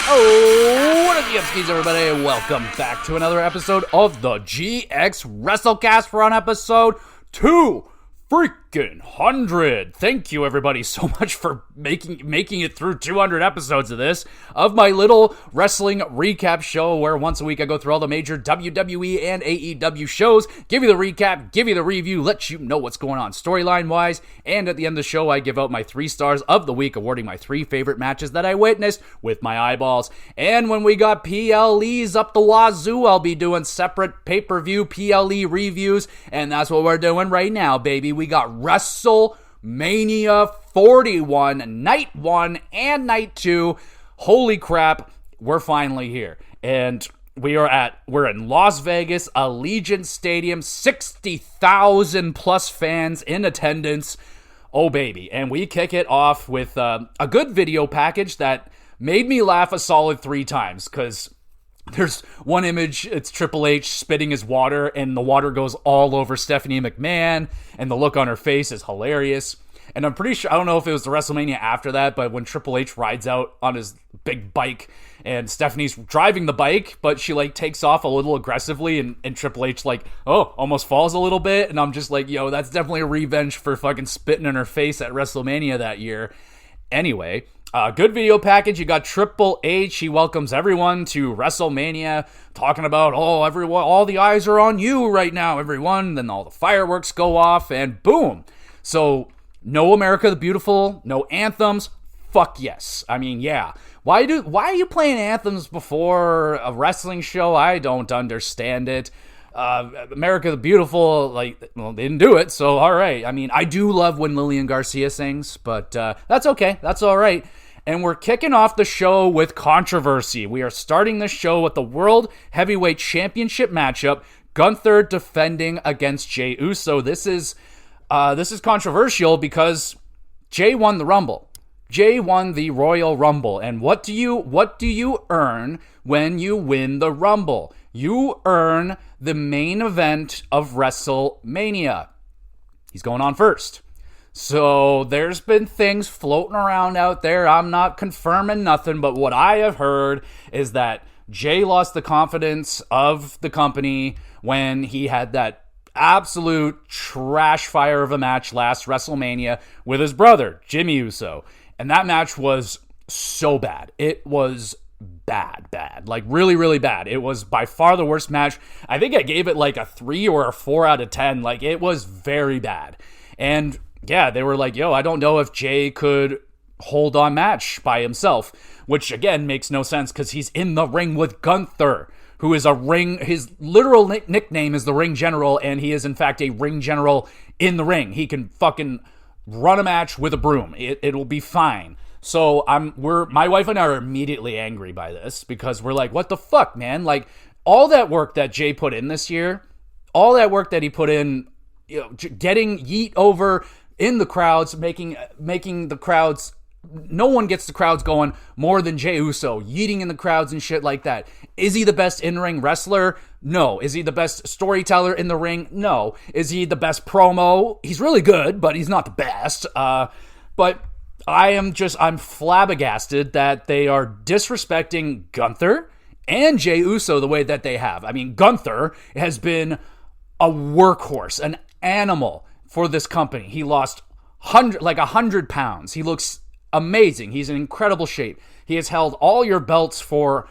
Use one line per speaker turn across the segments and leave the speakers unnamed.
Oh, what up, GXWrestleCast, everybody? Welcome back to another episode of the GXWrestleCast. We're on episode 200. Thank you, everybody, so much for making it through 200 episodes of this, of my little wrestling recap show, where once a week I go through all the major WWE and AEW shows, give you the recap, give you the review, let you know what's going on storyline-wise, and at the end of the show, I give out my 3 stars of the week, awarding my 3 favorite matches that I witnessed with my eyeballs. And when we got PLEs up the wazoo, I'll be doing separate pay-per-view PLE reviews, and that's what we're doing right now, baby. We got WrestleMania 41, Night 1 and Night 2. Holy crap, we're finally here. And we're in Las Vegas, Allegiant Stadium, 60,000 plus fans in attendance. Oh, baby. And we kick it off with a good video package that made me laugh a solid 3 times, because there's one image, it's Triple H spitting his water, and the water goes all over Stephanie McMahon, and the look on her face is hilarious. And I'm pretty sure, I don't know if it was the WrestleMania after that, but when Triple H rides out on his big bike, and Stephanie's driving the bike, but she, takes off a little aggressively, and Triple H, almost falls a little bit, and I'm just like, yo, that's definitely a revenge for fucking spitting in her face at WrestleMania that year. Anyway, good video package. You got Triple H. He welcomes everyone to WrestleMania, talking about, everyone, all the eyes are on you right now, everyone. Then all the fireworks go off, and boom. So, no America the Beautiful, no anthems. Fuck yes. I mean, yeah. Why are you playing anthems before a wrestling show? I don't understand it. America the Beautiful, they didn't do it, so all right. I mean, I do love when Lillian Garcia sings, but that's okay. That's all right. And we're kicking off the show with controversy. We are starting the show with the World Heavyweight Championship matchup, Gunther defending against Jey Uso. This is controversial because Jey won the Rumble. Jey won the Royal Rumble. And what do you earn when you win the Rumble? You earn the main event of WrestleMania. He's going on first. So there's been things floating around out there. I'm not confirming nothing, but what I have heard is that Jey lost the confidence of the company when he had that absolute trash fire of a match last WrestleMania with his brother, Jimmy Uso. And that match was so bad. It was bad. Really, really bad. It was by far the worst match. I think I gave it a 3 or a 4 out of 10. It was very bad. And yeah, they were like, yo, I don't know if Jey could hold on match by himself, which again makes no sense because he's in the ring with Gunther, who is his literal nickname is the Ring General, and he is in fact a ring general in the ring. He can fucking run a match with a broom. It'll be fine. So my wife and I are immediately angry by this because we're like, what the fuck, man? All that work that Jey put in this year, all that work that he put in, getting Yeet over in the crowds, making the crowds, no one gets the crowds going more than Jey Uso, yeeting in the crowds and shit like that. Is he the best in-ring wrestler? No. Is he the best storyteller in the ring? No. Is he the best promo? He's really good, but he's not the best. But I'm flabbergasted that they are disrespecting Gunther and Jey Uso the way that they have. I mean, Gunther has been a workhorse, an animal for this company. He lost 100 pounds. He looks amazing. He's in incredible shape. He has held all your belts for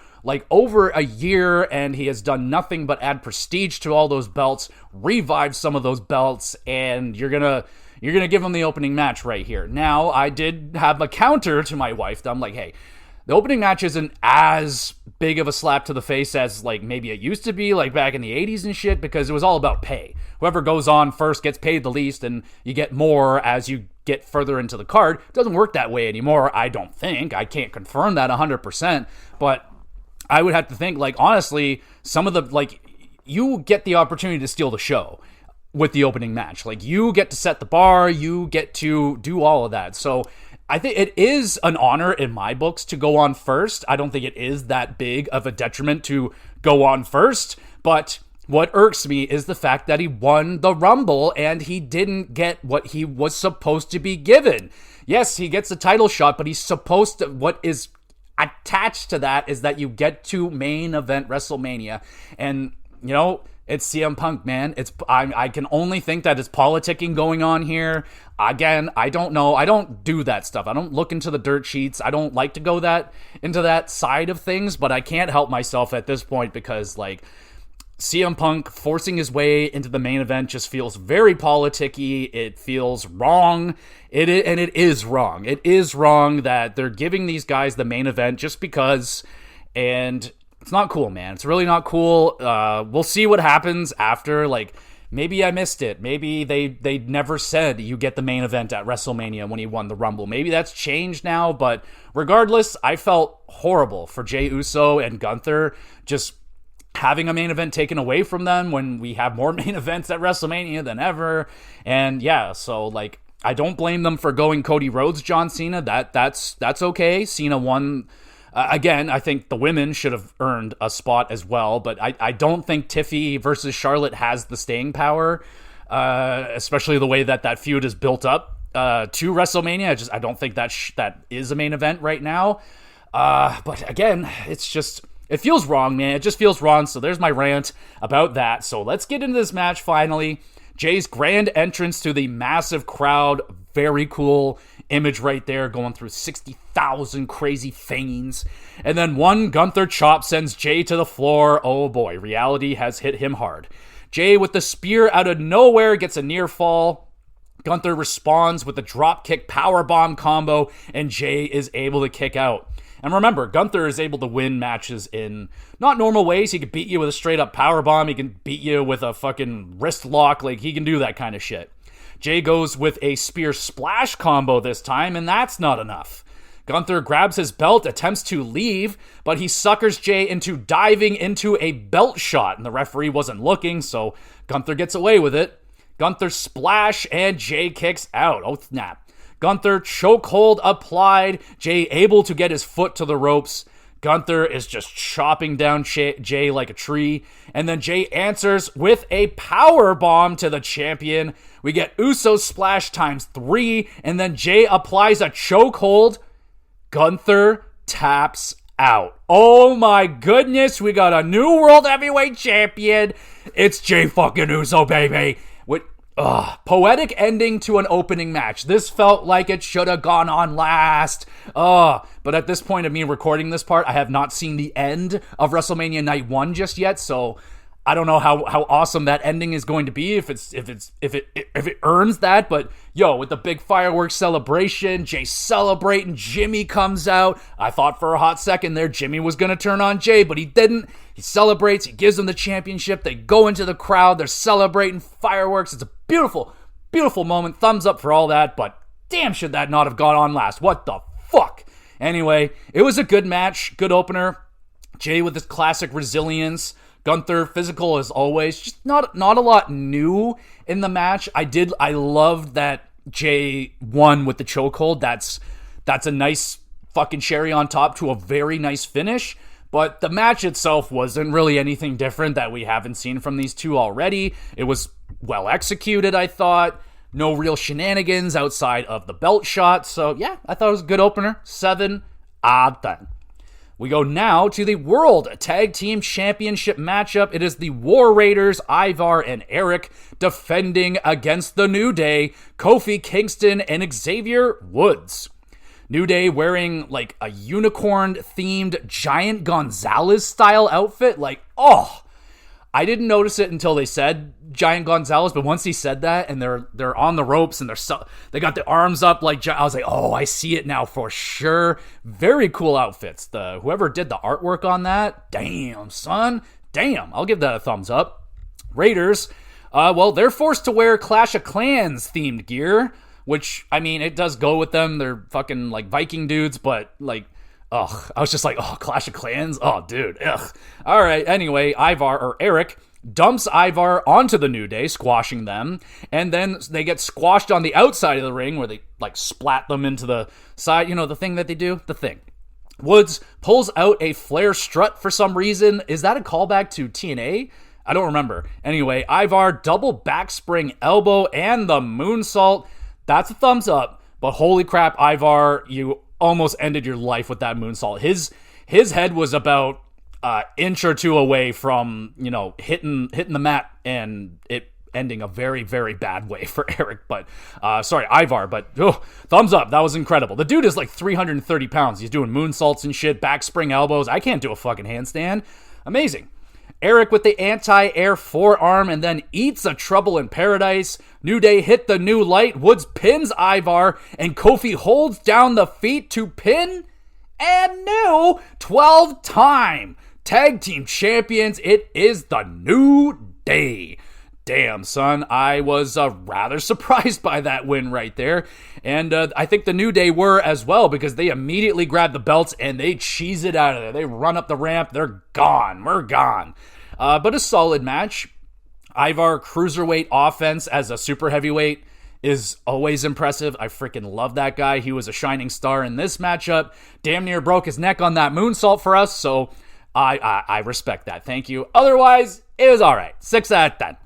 over a year, and he has done nothing but add prestige to all those belts, revive some of those belts, and you're gonna give him the opening match right here. Now, I did have a counter to my wife that I'm like, hey, the opening match isn't as big of a slap to the face as maybe it used to be back in the 80s and shit, because it was all about pay. Whoever goes on first gets paid the least, and you get more as you get further into the card. It doesn't work that way anymore, I don't think. I can't confirm that 100%, but I would have to think, honestly, some of the, you get the opportunity to steal the show with the opening match. You get to set the bar, you get to do all of that. So I think it is an honor in my books to go on first. I don't think it is that big of a detriment to go on first, but what irks me is the fact that he won the Rumble and he didn't get what he was supposed to be given. Yes, he gets a title shot, but he's supposed to, what is attached to that is that you get to main event WrestleMania, and it's CM Punk, man. I can only think that it's politicking going on here. Again, I don't know. I don't do that stuff. I don't look into the dirt sheets. I don't like to go into that side of things, but I can't help myself at this point because, like, CM Punk forcing his way into the main event just feels very politicky. It feels wrong. And it is wrong. It is wrong that they're giving these guys the main event just because, and it's not cool, man. It's really not cool. We'll see what happens after. Like, maybe I missed it. Maybe they never said you get the main event at WrestleMania when he won the Rumble. Maybe that's changed now. But regardless, I felt horrible for Jey Uso and Gunther just having a main event taken away from them when we have more main events at WrestleMania than ever. And yeah, so like, I don't blame them for going Cody Rhodes, John Cena. That's okay. Cena won. Again, I think the women should have earned a spot as well, but I don't think Tiffy versus Charlotte has the staying power, especially the way that feud is built up to WrestleMania. I don't think that is a main event right now. But again, it feels wrong, man. It just feels wrong, so there's my rant about that. So let's get into this match finally. Jay's grand entrance to the massive crowd. Very cool image right there, going through 60,000 crazy fiends. And then one Gunther chop sends Jay to the floor. Oh boy, reality has hit him hard. Jay with the spear out of nowhere gets a near fall. Gunther responds with a dropkick powerbomb combo, and Jay is able to kick out. And remember, Gunther is able to win matches in not normal ways. He can beat you with a straight up powerbomb. He can beat you with a fucking wrist lock. Like, he can do that kind of shit. Jay goes with a spear splash combo this time, and that's not enough. Gunther grabs his belt, attempts to leave, but he suckers Jay into diving into a belt shot, and the referee wasn't looking, so Gunther gets away with it. Gunther splash, and Jay kicks out. Oh, snap. Gunther chokehold applied. Jay able to get his foot to the ropes. Gunther is just chopping down Jay like a tree. And then Jay answers with a power bomb to the champion. We get Uso splash ×3. And then Jay applies a chokehold. Gunther taps out. Oh my goodness. We got a new World Heavyweight Champion. It's Jay fucking Uso, baby. Poetic ending to an opening match. This felt like it should have gone on last. But at this point of me recording this part, I have not seen the end of WrestleMania Night 1 just yet, so I don't know how awesome that ending is going to be, if it earns that. But with the big fireworks celebration, Jay celebrating, Jimmy comes out. I thought for a hot second there Jimmy was going to turn on Jay, but he didn't. He celebrates, he gives them the championship. They go into the crowd, they're celebrating, fireworks. It's a beautiful, beautiful moment. Thumbs up for all that, but damn, should that not have gone on last? What the fuck? Anyway, it was a good match, good opener. Jay with his classic resilience. Gunther, physical as always. Just not a lot new in the match. I loved that Jay won with the chokehold. That's a nice fucking cherry on top to a very nice finish. But the match itself wasn't really anything different that we haven't seen from these two already. It was well executed, I thought. No real shenanigans outside of the belt shot. So yeah, I thought it was a good opener. 7 out of 10. We go now to the World Tag Team Championship matchup. It is the War Raiders, Ivar and Eric, defending against the New Day, Kofi Kingston and Xavier Woods. New Day wearing like a unicorn-themed Giant Gonzalez-style outfit. I didn't notice it until they said Giant Gonzalez, but once he said that and they're on the ropes and they got the arms up like, I was like, oh, I see it now for sure. Very cool outfits. Whoever did the artwork on that, damn, son. Damn, I'll give that a thumbs up. Raiders, they're forced to wear Clash of Clans themed gear, which, I mean, it does go with them. They're fucking like Viking dudes, but like, ugh, I was just like, oh, Clash of Clans? Oh, dude, ugh. All right, anyway, Eric dumps Ivar onto the New Day, squashing them, and then they get squashed on the outside of the ring where they, like, splat them into the side, the thing that they do? The thing. Woods pulls out a flare strut for some reason. Is that a callback to TNA? I don't remember. Anyway, Ivar double backspring elbow and the moonsault. That's a thumbs up. But holy crap, Ivar, you almost ended your life with that moonsault. His head was about inch or two away from, hitting the mat and it ending a very, very bad way for Eric, Ivar, but thumbs up. That was incredible. The dude is like 330 pounds. He's doing moonsaults and shit, back spring elbows. I can't do a fucking handstand. Amazing. Eric with the anti-air forearm and then eats a Trouble in Paradise. New Day hit the new light. Woods pins Ivar and Kofi holds down the feet to pin and new 12-time tag team champions. It is the New Day. Damn, son, I was rather surprised by that win right there. And I think the New Day were as well, because they immediately grab the belts and they cheese it out of there. They run up the ramp. They're gone. We're gone. But a solid match. Ivar cruiserweight offense as a super heavyweight is always impressive. I freaking love that guy. He was a shining star in this matchup. Damn near broke his neck on that moonsault for us, so I respect that. Thank you. Otherwise, it was all right. 6 out of 10.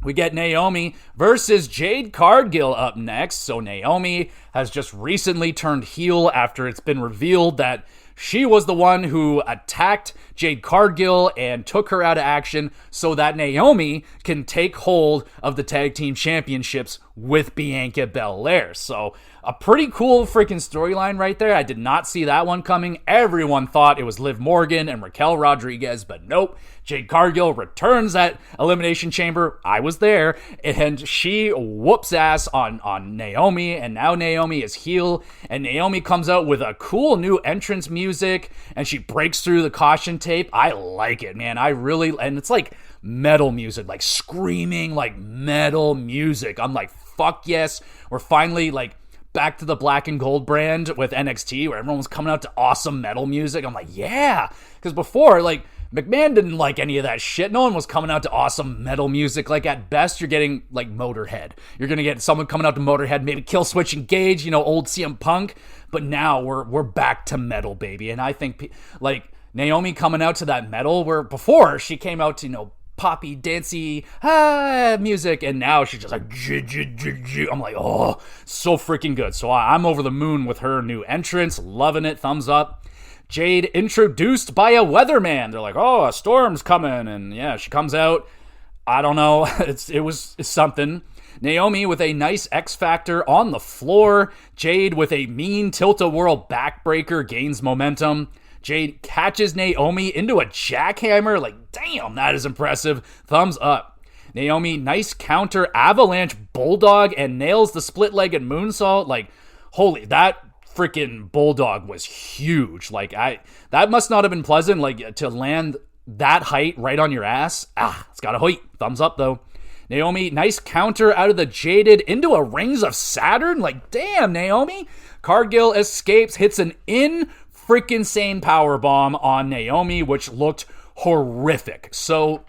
We get Naomi versus Jade Cargill up next. So Naomi has just recently turned heel after it's been revealed that she was the one who attacked Jade Cargill and took her out of action so that Naomi can take hold of the tag team championships with Bianca Belair. So a pretty cool freaking storyline right there. I did not see that one coming. Everyone thought it was Liv Morgan and Raquel Rodriguez, but nope. Jade Cargill returns at Elimination Chamber. I was there, and she whoops ass on Naomi, and now Naomi is heel, and Naomi comes out with a cool new entrance music, and she breaks through the caution tape. I like it, man. And it's like metal music, like screaming, like metal music. I'm like, fuck yes. We're finally like back to the black and gold brand with NXT, where everyone was coming out to awesome metal music. I'm like, yeah, because before, like, McMahon didn't like any of that shit. No one was coming out to awesome metal music. Like, at best, you're getting, like, Motorhead. You're going to get someone coming out to Motorhead, maybe Killswitch Engage, old CM Punk. But now we're back to metal, baby. And I think, like, Naomi coming out to that metal, where before she came out to, poppy, dancey music, and now she's just like, I'm like, oh, so freaking good. So I'm over the moon with her new entrance. Loving it. Thumbs up. Jade introduced by a weatherman. They're like, oh, a storm's coming. And yeah, she comes out. I don't know. It was something. Naomi with a nice X Factor on the floor. Jade with a mean tilt-a-whirl backbreaker gains momentum. Jade catches Naomi into a jackhammer. Like, damn, that is impressive. Thumbs up. Naomi, nice counter avalanche bulldog and nails the split-legged moonsault. Like, holy, that freaking bulldog was huge. Like, that must not have been pleasant, like, to land that height right on your ass. It's got a hoit. Thumbs up, though. Naomi, nice counter out of the Jaded into a Rings of Saturn. Like, damn, Naomi. Cargill escapes, hits an freaking sane powerbomb on Naomi, which looked horrific. So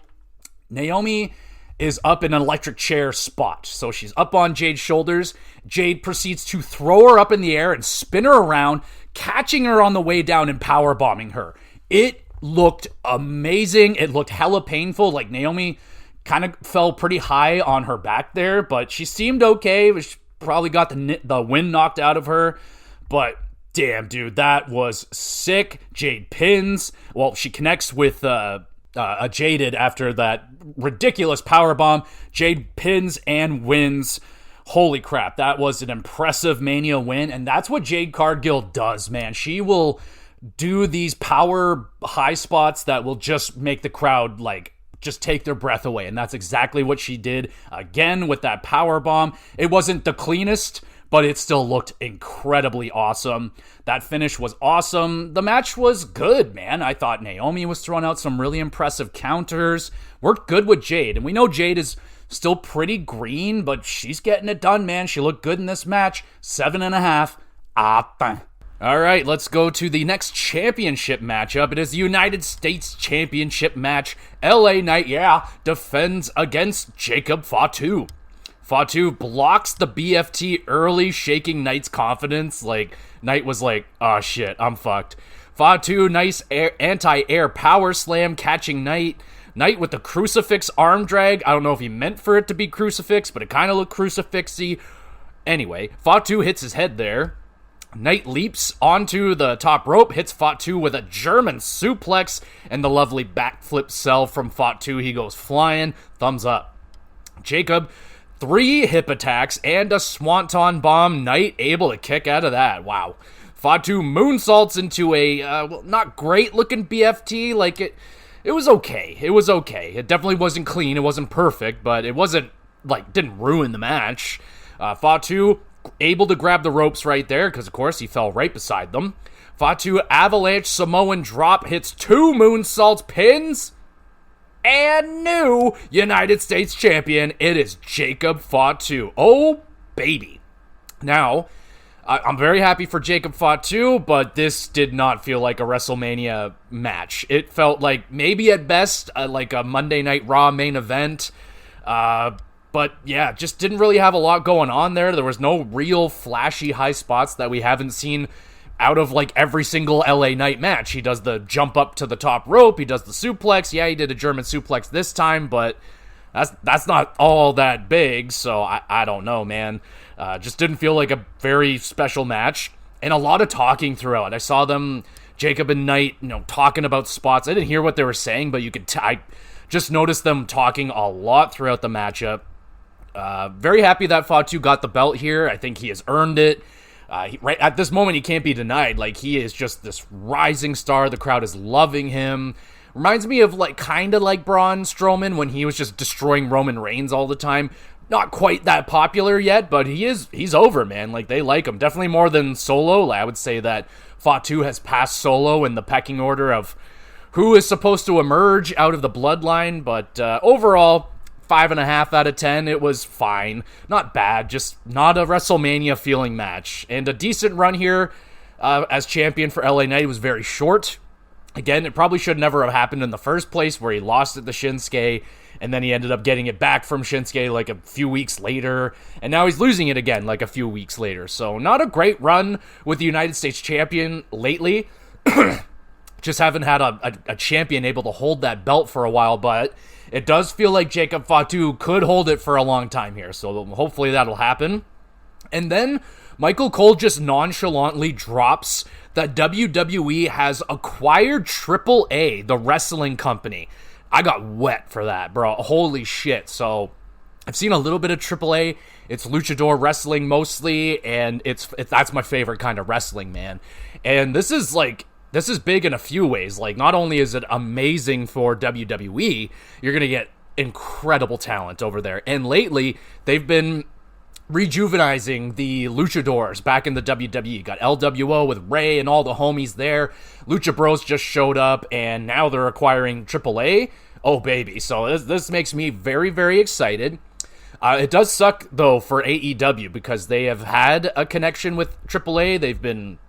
Naomi is up in an electric chair spot. So she's up on Jade's shoulders. Jade proceeds to throw her up in the air and spin her around, catching her on the way down and powerbombing her. It looked amazing. It looked hella painful. Like, Naomi kind of fell pretty high on her back there, but she seemed okay. She probably got the wind knocked out of her, but damn, dude, that was sick. Jade pins. Well, she connects with a Jaded after that ridiculous powerbomb. Jade pins and wins. Holy crap, that was an impressive Mania win, and that's what Jade Cargill does, man. She will do these power high spots that will just make the crowd, like, just take their breath away, and that's exactly what she did again with that powerbomb. It wasn't the cleanest, but it still looked incredibly awesome. That finish was awesome. The match was good, man. I thought Naomi was throwing out some really impressive counters. Worked good with Jade. And we know Jade is still pretty green, but she's getting it done, man. She looked good in this match. 7.5. All right, let's go to the next championship matchup. It is the United States Championship match. LA Knight, defends against Jacob Fatu. Fatu blocks the BFT early, shaking Knight's confidence. Like, Knight was like, oh shit, I'm fucked. Fatu, nice anti-air power slam, catching Knight. Knight with the crucifix arm drag. I don't know if he meant for it to be crucifix, but it kind of looked crucifixy. Anyway, Fatu hits his head there. Knight leaps onto the top rope, hits Fatu with a German suplex, and the lovely backflip sell from Fatu. He goes flying, thumbs up. Jacob, 3 hip attacks and a swanton bomb. Knight able to kick out of that. Wow. Fatu moonsaults into a not great looking BFT. Like it was okay. It was okay. It definitely wasn't clean. It wasn't perfect, but it wasn't like didn't ruin the match. Fatu able to grab the ropes right there because of course he fell right beside them. Fatu avalanche Samoan drop, hits 2 moonsaults, pins, and new United States champion. It is Jacob Fatu. Oh baby. Now I'm very happy for Jacob Fatu, but this did not feel like a WrestleMania match. It felt like maybe at best like a Monday Night Raw main event. But yeah, just didn't really have a lot going on there. There was no real flashy high spots that we haven't seen out of like every single LA Knight match. He does the jump up to the top rope. He does the suplex. Yeah, he did a German suplex this time, but that's not all that big. So I don't know, man. Just didn't feel like a very special match. And a lot of talking throughout. I saw them, Jacob and Knight, talking about spots. I didn't hear what they were saying, but you could I just noticed them talking a lot throughout the matchup. Very happy that Fatu got the belt here. I think he has earned it. Right at this moment, he can't be denied. Like, he is just this rising star. The crowd is loving him. Reminds me of kind of like Braun Strowman when he was just destroying Roman Reigns all the time. Not quite that popular yet, but he's over, man. Like, they like him. Definitely more than Solo. I would say that Fatu has passed Solo in the pecking order of who is supposed to emerge out of the bloodline. But overall, 5.5 out of 10. It was fine. Not bad. Just not a WrestleMania feeling match. And a decent run here as champion for LA Knight. It was very short. Again, it probably should never have happened in the first place where he lost it to Shinsuke and then he ended up getting it back from Shinsuke like a few weeks later. And now he's losing it again like a few weeks later. So not a great run with the United States champion lately. Just haven't had a champion able to hold that belt for a while, but it does feel like Jacob Fatu could hold it for a long time here, so hopefully that'll happen. And then Michael Cole just nonchalantly drops that WWE has acquired AAA, the wrestling company. I got wet for that, bro. Holy shit. So I've seen a little bit of AAA. It's luchador wrestling mostly, and that's my favorite kind of wrestling, man. And this is big in a few ways. Like, not only is it amazing for WWE, you're going to get incredible talent over there. And lately, they've been rejuvenizing the luchadors back in the WWE. You got LWO with Ray and all the homies there. Lucha Bros just showed up, and now they're acquiring AAA. Oh, baby. So this makes me very, very excited. It does suck, though, for AEW because they have had a connection with AAA. They've been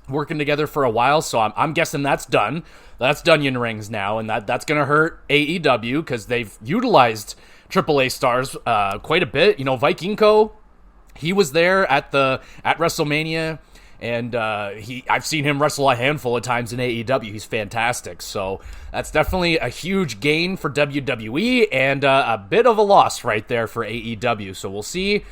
working together for a while, so I'm guessing that's done. That's Dunyan Rings now, and that's going to hurt AEW because they've utilized AAA stars quite a bit. Vikingo, he was there at WrestleMania, and I've seen him wrestle a handful of times in AEW. He's fantastic, so that's definitely a huge gain for WWE and a bit of a loss right there for AEW. So we'll see.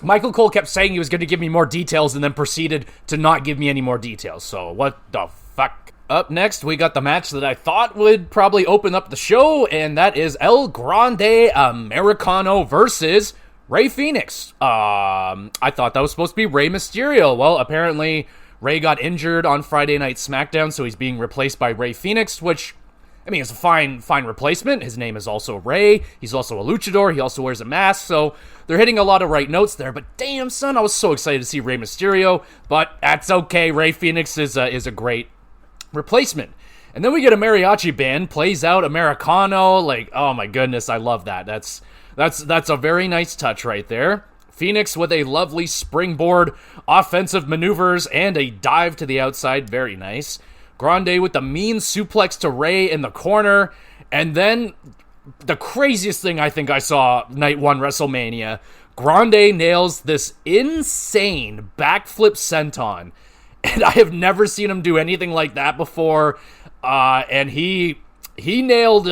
Michael Cole kept saying he was going to give me more details and then proceeded to not give me any more details. So what the fuck? Up next, we got the match that I thought would probably open up the show, and that is El Grande Americano versus Rey Fenix. I thought that was supposed to be Rey Mysterio. Well, apparently Rey got injured on Friday Night SmackDown, so he's being replaced by Rey Fenix, which, I mean, it's a fine replacement. His name is also Rey. He's also a luchador. He also wears a mask, so they're hitting a lot of right notes there. But damn, son, I was so excited to see Rey Mysterio, but that's okay. Rey Fenix is a great replacement. And then we get a mariachi band, plays out Americano. Like, oh my goodness, I love that. That's a very nice touch right there. Phoenix with a lovely springboard, offensive maneuvers, and a dive to the outside. Very nice. Grande with the mean suplex to Rey in the corner. And then the craziest thing I think I saw night one WrestleMania, Grande nails this insane backflip senton. And I have never seen him do anything like that before. And he nailed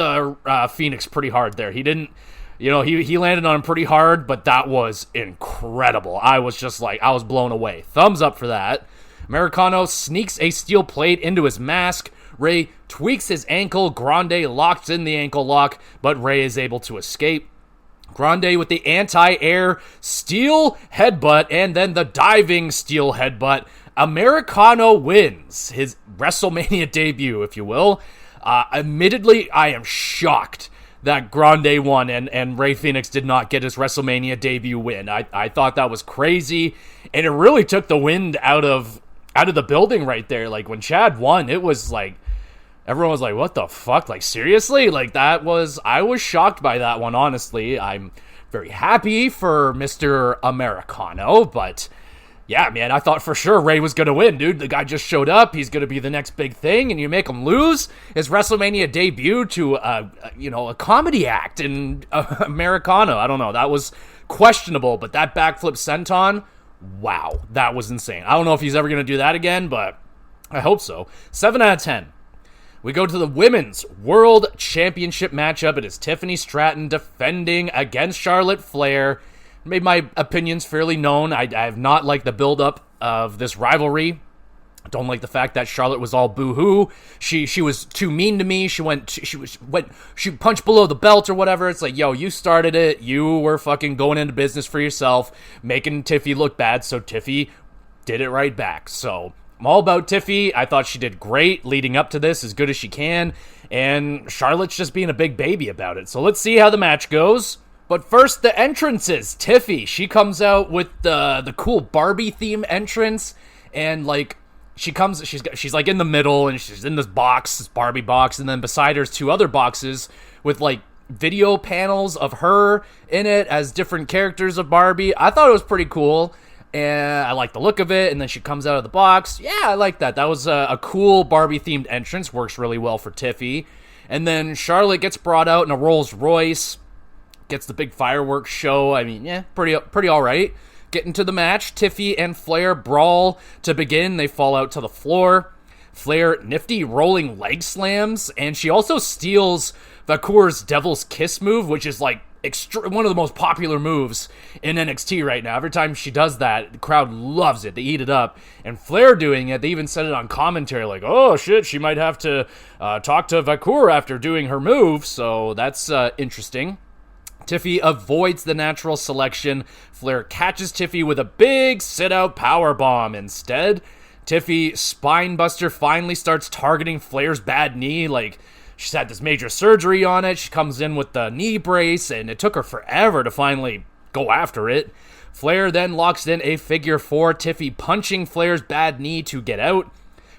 Phoenix pretty hard there. He didn't he landed on him pretty hard, but that was incredible. I was just like, I was blown away. Thumbs up for that. Americano sneaks a steel plate into his mask. Rey tweaks his ankle. Grande locks in the ankle lock, but Rey is able to escape. Grande with the anti-air steel headbutt and then the diving steel headbutt. Americano wins his WrestleMania debut, if you will. Admittedly, I am shocked that Grande won and Rey Fenix did not get his WrestleMania debut win. I thought that was crazy, and it really took the wind out of the building right there. Like, when Chad won, it was like, everyone was like, what the fuck? Like, seriously? Like, I was shocked by that one, honestly. I'm very happy for Mr. Americano, but yeah, man, I thought for sure Rey was going to win, dude. The guy just showed up. He's going to be the next big thing, and you make him lose his WrestleMania debut to, a comedy act in Americano. I don't know. That was questionable, but that backflip senton, wow, that was insane. I don't know if he's ever going to do that again, but I hope so. 7 out of 10. We go to the Women's World Championship matchup. It is Tiffany Stratton defending against Charlotte Flair. Made my opinions fairly known. I have not liked the build-up of this rivalry. I don't like the fact that Charlotte was all boo-hoo. She was too mean to me. She punched below the belt or whatever. It's like, yo, you started it. You were fucking going into business for yourself, making Tiffy look bad, so Tiffy did it right back. So I'm all about Tiffy. I thought she did great leading up to this, as good as she can, and Charlotte's just being a big baby about it. So let's see how the match goes. But first, the entrances. Tiffy, she comes out with the cool Barbie theme entrance, and like she's like in the middle, and she's in this box, this Barbie box, and then beside her's two other boxes with like video panels of her in it as different characters of Barbie. I thought it was pretty cool, and I like the look of it. And then she comes out of the box. Yeah, I like that. That was a cool Barbie themed entrance. Works really well for Tiffy. And then Charlotte gets brought out in a Rolls Royce. Gets the big fireworks show. I mean, yeah, pretty all right. Getting to the match, Tiffy and Flair brawl to begin. They fall out to the floor. Flair nifty rolling leg slams, and she also steals Vacour's Devil's Kiss move, which is like one of the most popular moves in NXT right now. Every time she does that, the crowd loves it. They eat it up. And Flair doing it, they even said it on commentary, like, oh shit, she might have to talk to Vacour after doing her move. So that's interesting. Tiffy avoids the natural selection. Flair catches Tiffy with a big sit-out powerbomb instead. Tiffy Spinebuster finally starts targeting Flair's bad knee. Like, she's had this major surgery on it. She comes in with the knee brace, and it took her forever to finally go after it. Flair then locks in a figure four. Tiffy punching Flair's bad knee to get out.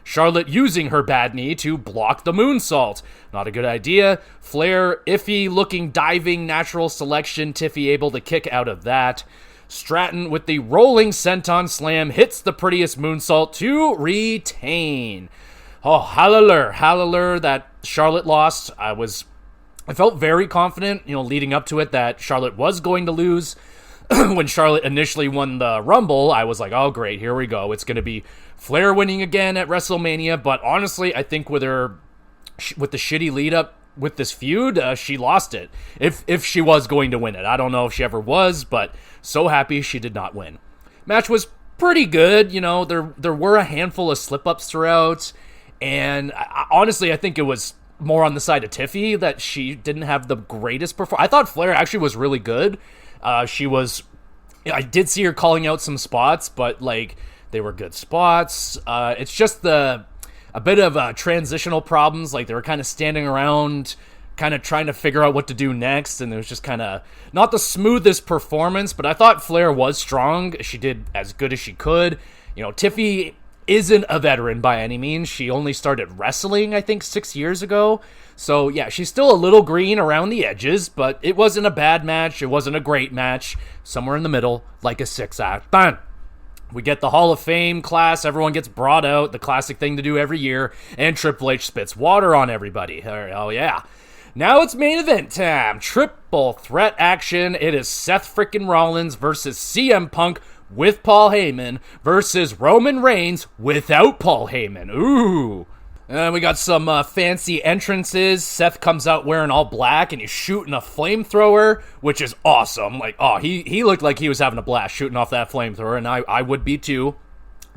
Charlotte using her bad knee to block the moonsault. Not a good idea. Flair, iffy looking diving natural selection. Tiffy able to kick out of that. Stratton with the rolling senton slam hits the prettiest moonsault to retain. Oh, hallelujah that Charlotte lost. I felt very confident, leading up to it that Charlotte was going to lose. When Charlotte initially won the Rumble, I was like, oh great, here we go. It's going to be Flair winning again at WrestleMania. But honestly, I think with the shitty lead up with this feud, she lost it. If she was going to win it. I don't know if she ever was, but so happy she did not win. Match was pretty good. There were a handful of slip-ups throughout. And honestly, I think it was more on the side of Tiffy that she didn't have the greatest performance. I thought Flair actually was really good. I did see her calling out some spots, but like they were good spots. It's just a bit of transitional problems. Like they were kind of standing around, kind of trying to figure out what to do next, and it was just kind of not the smoothest performance. But I thought Flair was strong. She did as good as she could. Tiffy isn't a veteran by any means. She only started wrestling, I think, 6 years ago. So, yeah, she's still a little green around the edges, but it wasn't a bad match. It wasn't a great match. Somewhere in the middle, like a 6-act. Bam! We get the Hall of Fame class. Everyone gets brought out, the classic thing to do every year, and Triple H spits water on everybody. Oh, yeah. Now it's main event time. Triple threat action. It is Seth frickin' Rollins versus CM Punk with Paul Heyman versus Roman Reigns without Paul Heyman. Ooh. And we got some fancy entrances. Seth comes out wearing all black, and he's shooting a flamethrower, which is awesome. Like, oh, he looked like he was having a blast shooting off that flamethrower, and I would be too.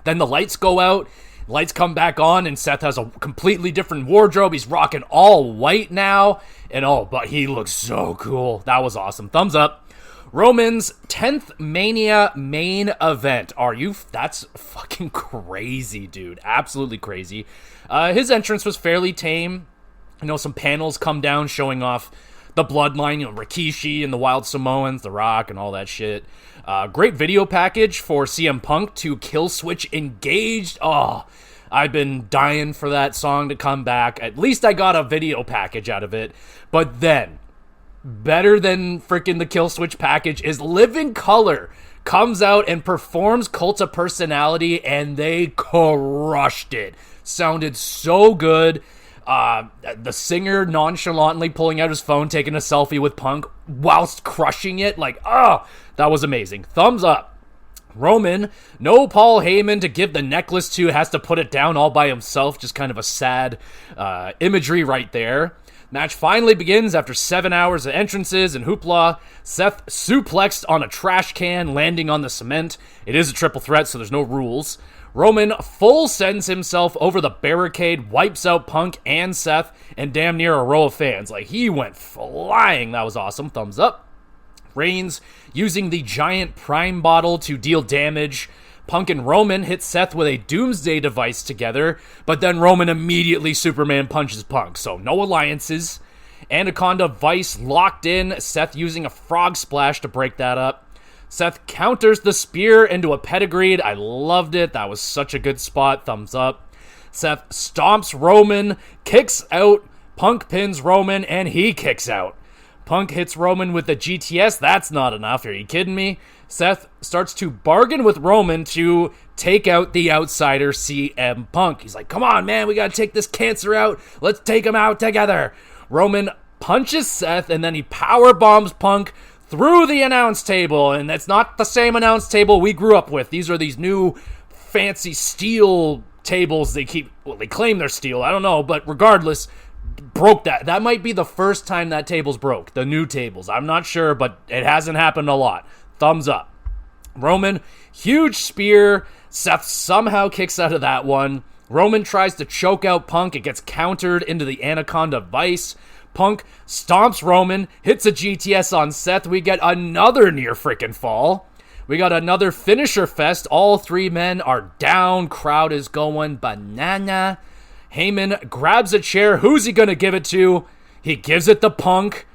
Then the lights go out, lights come back on, and Seth has a completely different wardrobe. He's rocking all white now, and but he looks so cool. That was awesome. Thumbs up. Roman's 10th Mania main event. That's fucking crazy, dude. Absolutely crazy. His entrance was fairly tame. Some panels come down showing off the bloodline, Rikishi and the Wild Samoans, The Rock, and all that shit. Great video package for CM Punk to Killswitch Engaged. Oh, I've been dying for that song to come back. At least I got a video package out of it. But then, better than freaking the Killswitch package is Living Color comes out and performs Cult of Personality, and they crushed it. Sounded so good. The singer nonchalantly pulling out his phone, taking a selfie with Punk whilst crushing it. That was amazing. Thumbs up. Roman, no Paul Heyman to give the necklace to, has to put it down all by himself. Just kind of a sad imagery right there. Match finally begins after 7 hours of entrances and hoopla. Seth suplexed on a trash can, landing on the cement. It is a triple threat, so there's no rules. Roman full sends himself over the barricade, wipes out Punk and Seth, and damn near a row of fans. He went flying. That was awesome. Thumbs up. Reigns using the giant prime bottle to deal damage. Punk and Roman hit Seth with a doomsday device together, but then Roman immediately Superman punches Punk, so no alliances. Anaconda Vice locked in, Seth using a frog splash to break that up. Seth counters the spear into a pedigree. I loved it. That was such a good spot. Thumbs up. Seth stomps Roman, kicks out. Punk pins Roman, and he kicks out. Punk hits Roman with the GTS. That's not enough. Are you kidding me? Seth starts to bargain with Roman to take out the outsider CM Punk. He's like, come on, man. We got to take this cancer out. Let's take him out together. Roman punches Seth, and then he power bombs Punk through the announce table, and that's not the same announce table we grew up with. These are these new fancy steel tables. They claim they're steel. I don't know, but regardless, broke that. That might be the first time that table's broke. The new tables. I'm not sure, but it hasn't happened a lot. Thumbs up. Roman, huge spear. Seth somehow kicks out of that one. Roman tries to choke out Punk. It gets countered into the Anaconda Vice. Punk stomps Roman, hits a GTS on Seth. We get another near freaking fall. We got another finisher fest. All three men are down. Crowd is going banana. Heyman grabs a chair. Who's he going to give it to? He gives it to Punk.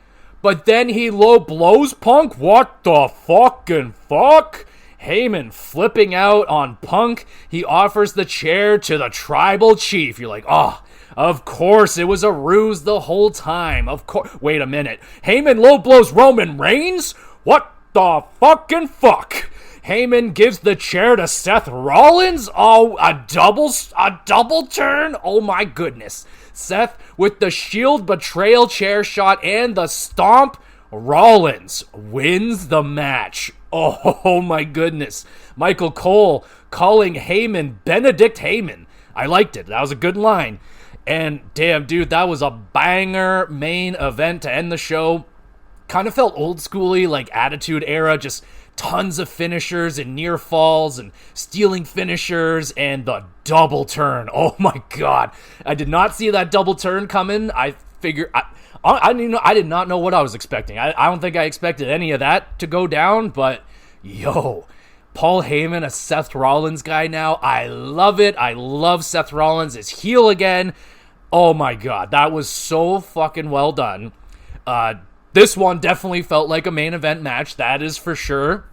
But then he low blows Punk. What the fucking fuck? Heyman flipping out on Punk. He offers the chair to the tribal chief. You're like, oh, of course, it was a ruse the whole time. Of course. Wait a minute. Heyman low blows Roman Reigns? What the fucking fuck? Heyman gives the chair to Seth Rollins? Oh, a double turn? Oh my goodness. Seth with the Shield betrayal chair shot and the stomp. Rollins wins the match. Oh my goodness. Michael Cole calling Heyman Benedict Heyman. I liked it. That was a good line. And damn, dude, that was a banger main event to end the show. Kind of felt old schooly, like Attitude Era, just tons of finishers and near falls and stealing finishers and the double turn. Oh my god. I did not see that double turn coming. I figured I did not know what I was expecting. I don't think I expected any of that to go down, but yo, Paul Heyman, a Seth Rollins guy now. I love it. I love Seth Rollins as heel again. Oh my god, that was so fucking well done. This one definitely felt like a main event match, that is for sure.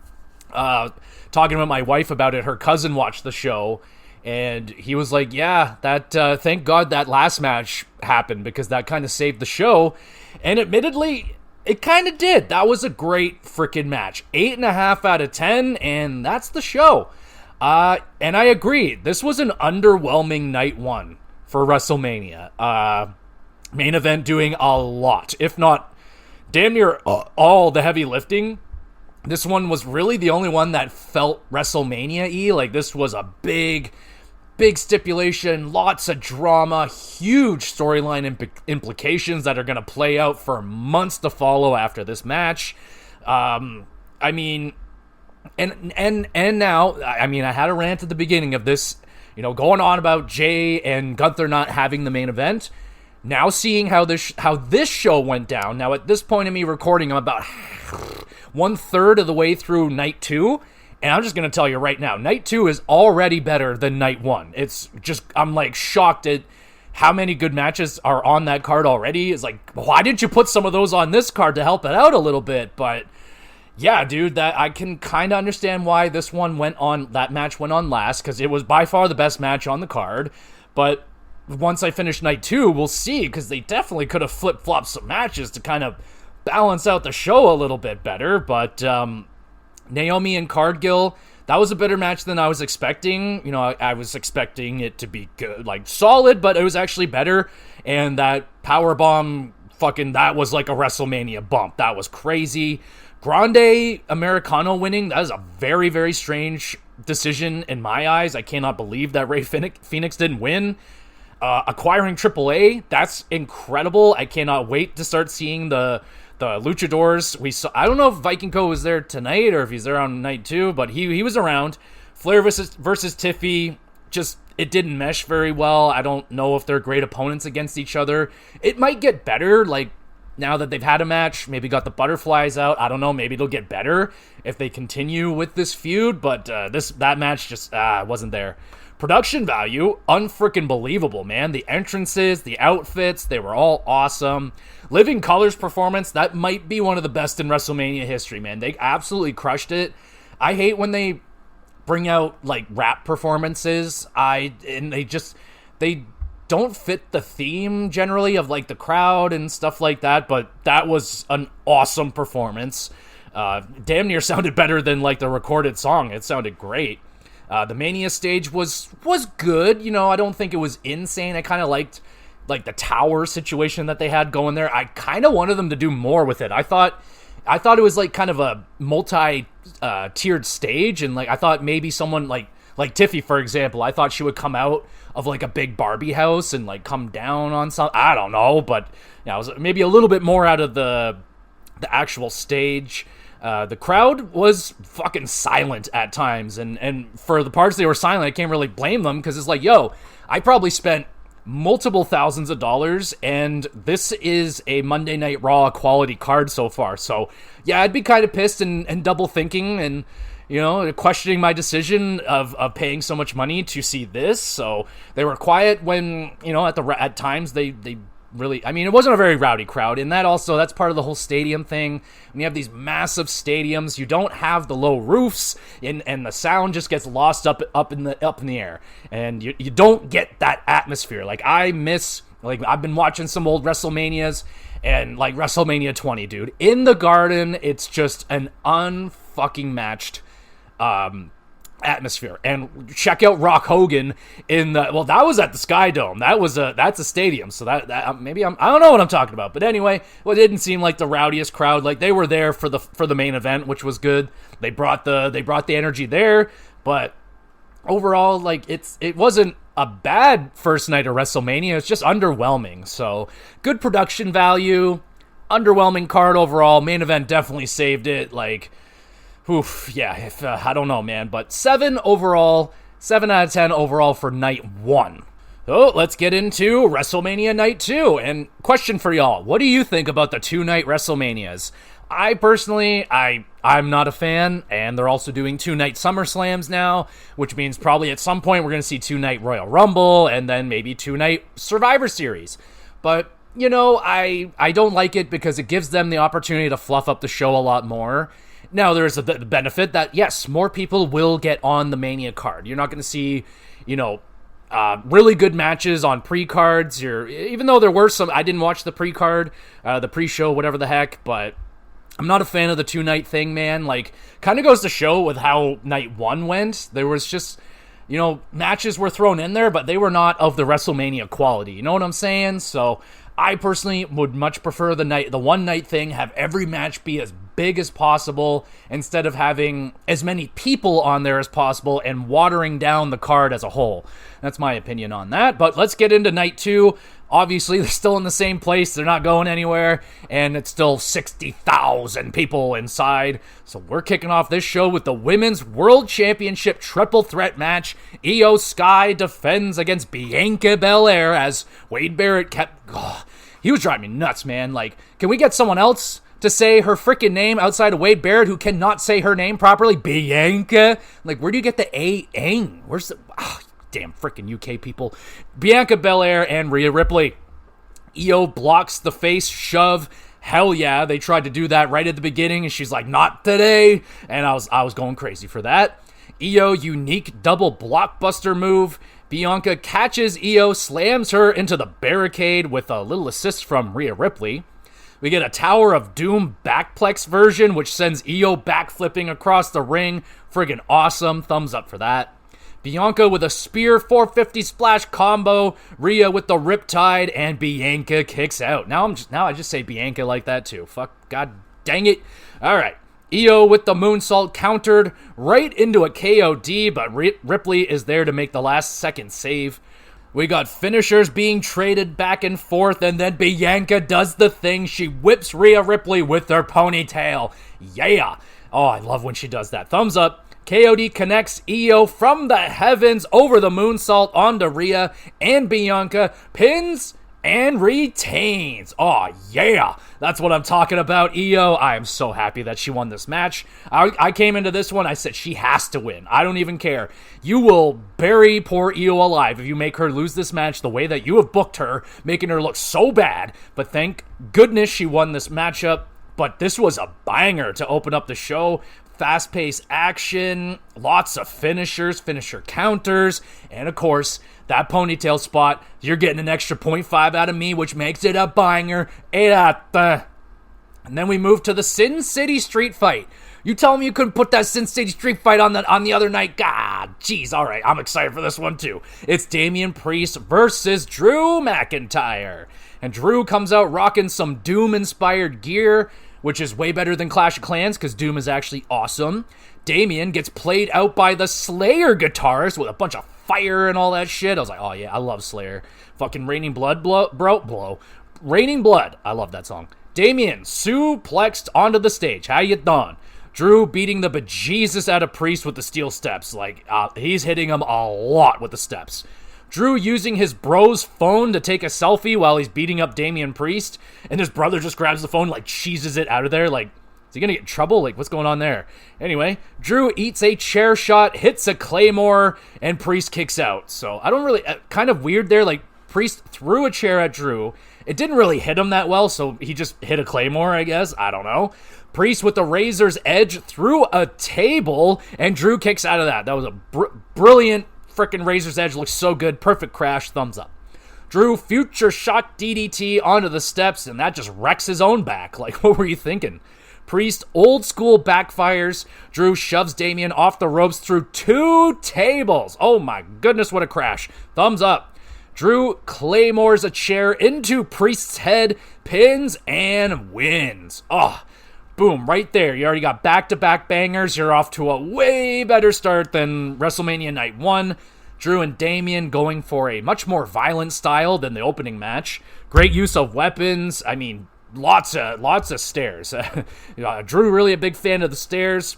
Talking with my wife about it, her cousin watched the show, and he was like, yeah, that thank God that last match happened, because that kind of saved the show. And admittedly, it kind of did. That was a great freaking match. 8.5 out of 10, and that's the show. And I agree, this was an underwhelming night one for WrestleMania. Main event doing a lot, if not damn near all the heavy lifting. This one was really the only one that felt WrestleMania-y. Like, this was a big big stipulation, lots of drama, huge storyline implications that are going to play out for months to follow after this match. I mean, and now, I mean, I had a rant at the beginning of this, you know, going on about Jay and Gunther not having the main event. Now seeing how this show went down. Now at this point of me recording, I'm about 1/3 of the way through night 2. And I'm just going to tell you right now, night 2 is already better than night 1. It's just, I'm like shocked at how many good matches are on that card already. It's like, why didn't you put some of those on this card to help it out a little bit? But yeah, dude, that I can kind of understand why that match went on last, because it was by far the best match on the card. But once I finish night 2, we'll see, because they definitely could have flip-flopped some matches to kind of balance out the show a little bit better. But Naomi and Cargill, that was a better match than I was expecting. You know, I was expecting it to be good, like solid, but it was actually better. And that powerbomb, that was like a WrestleMania bump. That was crazy. Grande Americano winning, that is a very, very strange decision in my eyes. I cannot believe that Rey Fenix didn't win. Acquiring AAA, that's incredible. I cannot wait to start seeing the luchadors. I don't know if Viking Co was there tonight or if he's there on night 2, but he was around. Flair versus Tiffy, just, it didn't mesh very well. I don't know if they're great opponents against each other. It might get better, like, now that they've had a match, maybe got the butterflies out. I don't know, maybe it'll get better if they continue with this feud, but that match just wasn't there. Production value, unfreaking believable, man. The entrances, the outfits, they were all awesome. Living Color's performance, that might be one of the best in WrestleMania history, man. They absolutely crushed it. I hate when they bring out, like, rap performances. They don't fit the theme, generally, of, like, the crowd and stuff like that, but that was an awesome performance. Damn near sounded better than, like, the recorded song. It sounded great. The Mania stage was good. You know, I don't think it was insane. I kind of liked, like, the tower situation that they had going there. I kind of wanted them to do more with it. I thought it was, like, kind of a multi-tiered stage, and, like, I thought maybe someone, like Tiffy, for example, I thought she would come out of, like, a big Barbie house and, like, come down on something. I don't know, but, yeah, it was maybe a little bit more out of the actual stage. The crowd was fucking silent at times, and for the parts they were silent, I can't really blame them, because it's like, yo, I probably spent multiple thousands of dollars, and this is a Monday Night Raw quality card so far. So yeah, I'd be kind of pissed and double thinking, and, you know, questioning my decision of paying so much money to see this. So they were quiet when, you know, at times they really, I mean, it wasn't a very rowdy crowd, and that's part of the whole stadium thing. When you have these massive stadiums, you don't have the low roofs, and the sound just gets lost up in the air, and you don't get that atmosphere. Like, I've been watching some old WrestleManias, and, like, WrestleMania 20, dude, in the Garden, it's just an unfucking matched atmosphere. And check out Rock Hogan that was at the Sky Dome. That's a stadium, so that maybe I don't know what I'm talking about. But anyway, it didn't seem like the rowdiest crowd. Like, they were there for the main event, which was good. They brought the energy there, but overall, like, it wasn't a bad first night of WrestleMania. It's just underwhelming. So good production value, underwhelming card overall. Main event definitely saved it. Like, oof, yeah, I don't know, man, but 7 out of 10 overall for night 1. So let's get into WrestleMania night 2. And question for y'all, what do you think about the 2-night WrestleManias? I personally, I'm not a fan, and they're also doing 2-night SummerSlams now, which means probably at some point we're going to see 2-night Royal Rumble, and then maybe 2-night Survivor Series. But, you know, I don't like it because it gives them the opportunity to fluff up the show a lot more. Now, there's the benefit that, yes, more people will get on the Mania card. You're not going to see, you know, really good matches on pre-cards. Even though there were some, I didn't watch the pre-card, the pre-show, whatever the heck, but I'm not a fan of the 2-night thing, man. Like, kind of goes to show with how night 1 went. There was just, you know, matches were thrown in there, but they were not of the WrestleMania quality. You know what I'm saying? So I personally would much prefer the 1-night thing, have every match be as big as possible instead of having as many people on there as possible and watering down the card as a whole. That's my opinion on that. But let's get into night 2. Obviously, they're still in the same place. They're not going anywhere. And it's still 60,000 people inside. So we're kicking off this show with the Women's World Championship Triple Threat match. Io Sky defends against Bianca Belair as Wade Barrett kept... he was driving me nuts, man. Like, can we get someone else to say her freaking name outside of Wade Barrett who cannot say her name properly? Bianca? Like, where do you get the A-ing? Where's the... damn freaking UK people. Bianca Belair and Rhea Ripley. Io blocks the face shove. Hell yeah, they tried to do that right at the beginning, and she's like, not today. And I was going crazy for that. Io unique double blockbuster move. Bianca catches Io, slams her into the barricade with a little assist from Rhea Ripley. We get a Tower of Doom backplex version, which sends Io backflipping across the ring. Friggin' awesome. Thumbs up for that. Bianca with a spear 450 splash combo, Rhea with the riptide, and Bianca kicks out. Now I just say Bianca like that too. Fuck, god dang it. All right. Io with the moonsault countered right into a KOD, but Ripley is there to make the last second save. We got finishers being traded back and forth, and then Bianca does the thing. She whips Rhea Ripley with her ponytail. Yeah. Oh, I love when she does that. Thumbs up. KOD connects Io from the heavens over the moonsault onto Rhea, and Bianca pins and retains. Oh, yeah. That's what I'm talking about, Io. I am so happy that she won this match. I came into this one, I said she has to win. I don't even care. You will bury poor Io alive if you make her lose this match the way that you have booked her, making her look so bad. But thank goodness she won this matchup. But this was a banger to open up the show. Fast-paced action, lots of finishers, finisher counters, and of course, that ponytail spot, you're getting an extra 0.5 out of me, which makes it a banger. And then we move to the Sin City Street Fight. You tell me you couldn't put that Sin City Street Fight on the other night? God, jeez, all right, I'm excited for this one too. It's Damian Priest versus Drew McIntyre. And Drew comes out rocking some Doom-inspired gear, which is way better than Clash of Clans, because Doom is actually awesome. Damian gets played out by the Slayer guitarist with a bunch of fire and all that shit. I was like, oh yeah, I love Slayer. Fucking Raining Blood, blow. Raining Blood, I love that song. Damian suplexed onto the stage. How you doing? Drew beating the bejesus out of Priest with the steel steps. Like, he's hitting him a lot with the steps. Drew using his bro's phone to take a selfie while he's beating up Damian Priest, and his brother just grabs the phone, like, cheeses it out of there, like, is he gonna get in trouble? Like, what's going on there? Anyway, Drew eats a chair shot, hits a claymore, and Priest kicks out. So, I don't really, kind of weird there, like, Priest threw a chair at Drew. It didn't really hit him that well, so he just hit a claymore, I guess. I don't know. Priest with the razor's edge through a table, and Drew kicks out of that. That was a brilliant freaking razor's edge. Looks so good. Perfect crash. Thumbs up. Drew future shot DDT onto the steps, and that just wrecks his own back. Like, what were you thinking? Priest old school backfires. Drew shoves Damian off the ropes through 2 tables. Oh my goodness, what a crash. Thumbs up. Drew claymores a chair into Priest's head, pins, and wins. Oh, boom, right there. You already got back-to-back bangers. You're off to a way better start than WrestleMania Night 1. Drew and Damian going for a much more violent style than the opening match. Great use of weapons. I mean, lots of stairs. Drew really a big fan of the stairs.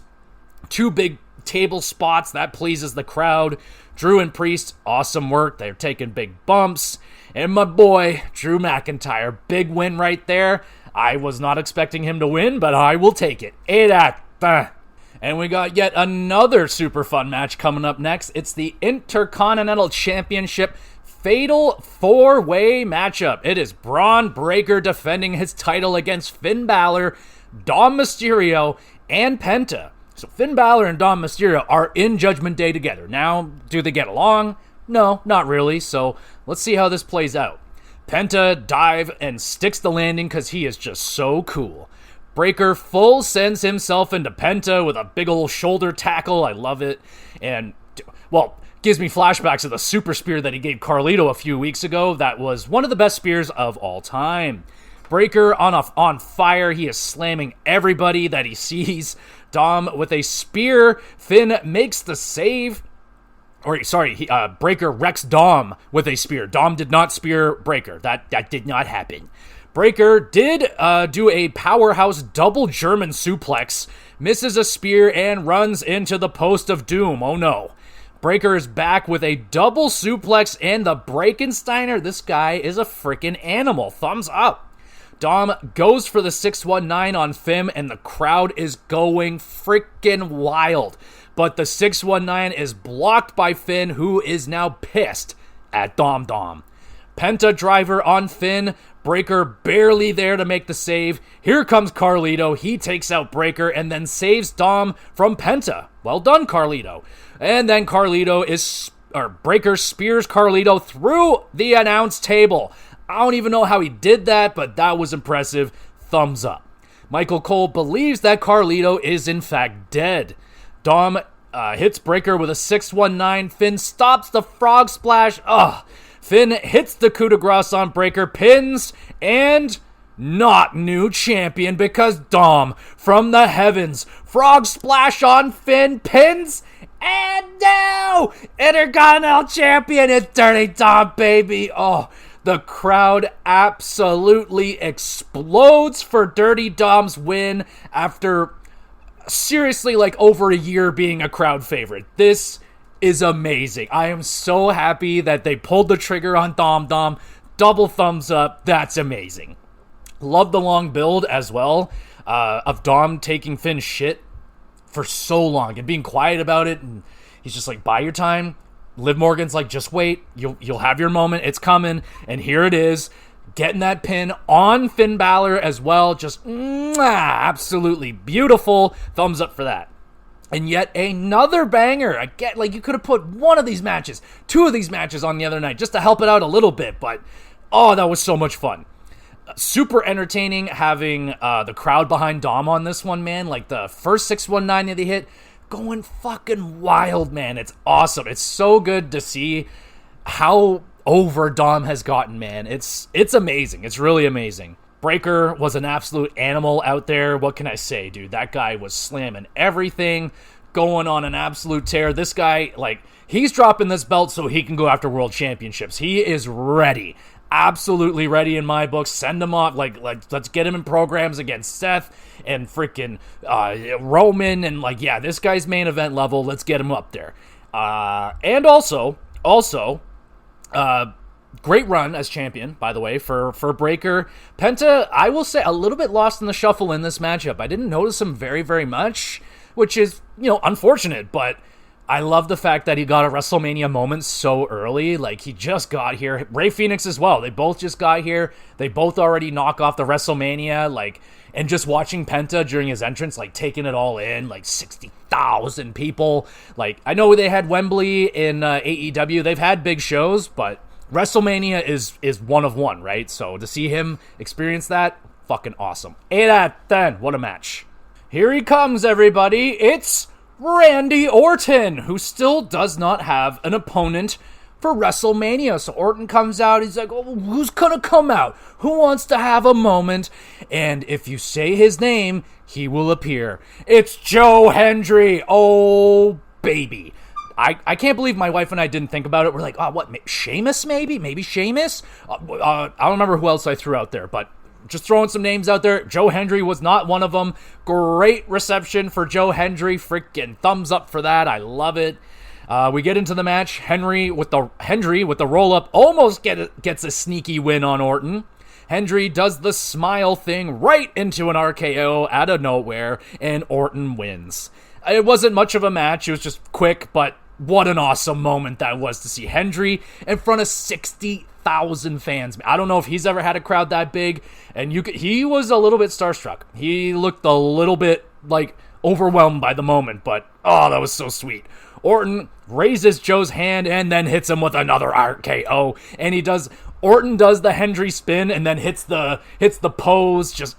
2 big table spots. That pleases the crowd. Drew and Priest, awesome work. They're taking big bumps. And my boy, Drew McIntyre, big win right there. I was not expecting him to win, but I will take it. And we got yet another super fun match coming up next. It's the Intercontinental Championship Fatal 4-Way matchup. It is Braun Breaker defending his title against Finn Balor, Dom Mysterio, and Penta. So Finn Balor and Dom Mysterio are in Judgment Day together. Now, do they get along? No, not really. So let's see how this plays out. Penta dive and sticks the landing because he is just so cool. Breaker full sends himself into Penta with a big old shoulder tackle. I love it. And, well, gives me flashbacks of the super spear that he gave Carlito a few weeks ago. That was one of the best spears of all time. Breaker on fire. He is slamming everybody that he sees. Dom with a spear. Finn makes the save. Breaker wrecks Dom with a spear. Dom did not spear Breaker. That did not happen. Breaker did do a powerhouse double German suplex, misses a spear, and runs into the post of doom. Oh no. Breaker is back with a double suplex and the Breakensteiner. This guy is a freaking animal. Thumbs up. Dom goes for the 619 on Finn, and the crowd is going freaking wild. But the 619 is blocked by Finn, who is now pissed at Dom. Penta driver on Finn. Breaker barely there to make the save. Here comes Carlito. He takes out Breaker and then saves Dom from Penta. Well done, Carlito. And then Breaker spears Carlito through the announce table. I don't even know how he did that, but that was impressive. Thumbs up. Michael Cole believes that Carlito is in fact dead. Dom hits Breaker with a 619. Finn stops the frog splash. Finn hits the coup de grace on Breaker, pins, and not new champion because Dom from the heavens. Frog splash on Finn, pins, and now Intercontinental Champion is Dirty Dom, baby. Oh, the crowd absolutely explodes for Dirty Dom's win after seriously like over a year being a crowd favorite. This is amazing. I am so happy that they pulled the trigger on Dom. Double thumbs up. That's amazing. Love the long build as well of Dom taking Finn's shit for so long and being quiet about it. And he's just like, buy your time. Liv Morgan's like, just wait. You'll have your moment. It's coming. And here it is. Getting that pin on Finn Balor as well. Just absolutely beautiful. Thumbs up for that. And yet another banger. I get, like, you could have put one of these matches, two of these matches on the other night just to help it out a little bit. But, that was so much fun. Super entertaining having the crowd behind Dom on this one, man. Like, the first 619 that they hit, going fucking wild, man. It's awesome. It's so good to see how over Dom has gotten, man. It's amazing. It's really amazing. Breaker was an absolute animal out there. What can I say, dude? That guy was slamming everything, going on an absolute tear. This guy, like, he's dropping this belt so he can go after world championships. He is ready. Absolutely ready in my book. Send him off. Like let's get him in programs against Seth and freaking Roman. And, like, yeah, this guy's main event level. Let's get him up there. And also, great run as champion, by the way, for Breaker. Penta, I will say, a little bit lost in the shuffle in this matchup. I didn't notice him very, very much, which is, unfortunate, but I love the fact that he got a WrestleMania moment so early. Like, he just got here. Rey Fenix as well. They both just got here. They both already knock off the WrestleMania, like, and just watching Penta during his entrance, like, taking it all in, like, 60,000 people. Like, I know they had Wembley in AEW. They've had big shows, but WrestleMania is one of one, right? So to see him experience that, fucking awesome. 8 out of 10. What a match. Here he comes, everybody. It's Randy Orton, who still does not have an opponent for WrestleMania. So Orton comes out. He's like, who's gonna come out? Who wants to have a moment? And if you say his name, he will appear. It's Joe Hendry. Oh, baby. I can't believe my wife and I didn't think about it. We're like, Sheamus maybe? Maybe Sheamus? I don't remember who else I threw out there, but just throwing some names out there. Joe Hendry was not one of them. Great reception for Joe Hendry. Freaking thumbs up for that. I love it. We get into the match. Hendry with the roll-up almost gets a sneaky win on Orton. Hendry does the smile thing right into an RKO out of nowhere, and Orton wins. It wasn't much of a match. It was just quick, but what an awesome moment that was to see Hendry in front of 60,000 fans. I don't know if he's ever had a crowd that big, and he was a little bit starstruck. He looked a little bit, like, overwhelmed by the moment, but, that was so sweet. Orton raises Joe's hand and then hits him with another RKO, and Orton does the Hendry spin and then hits the pose. Just,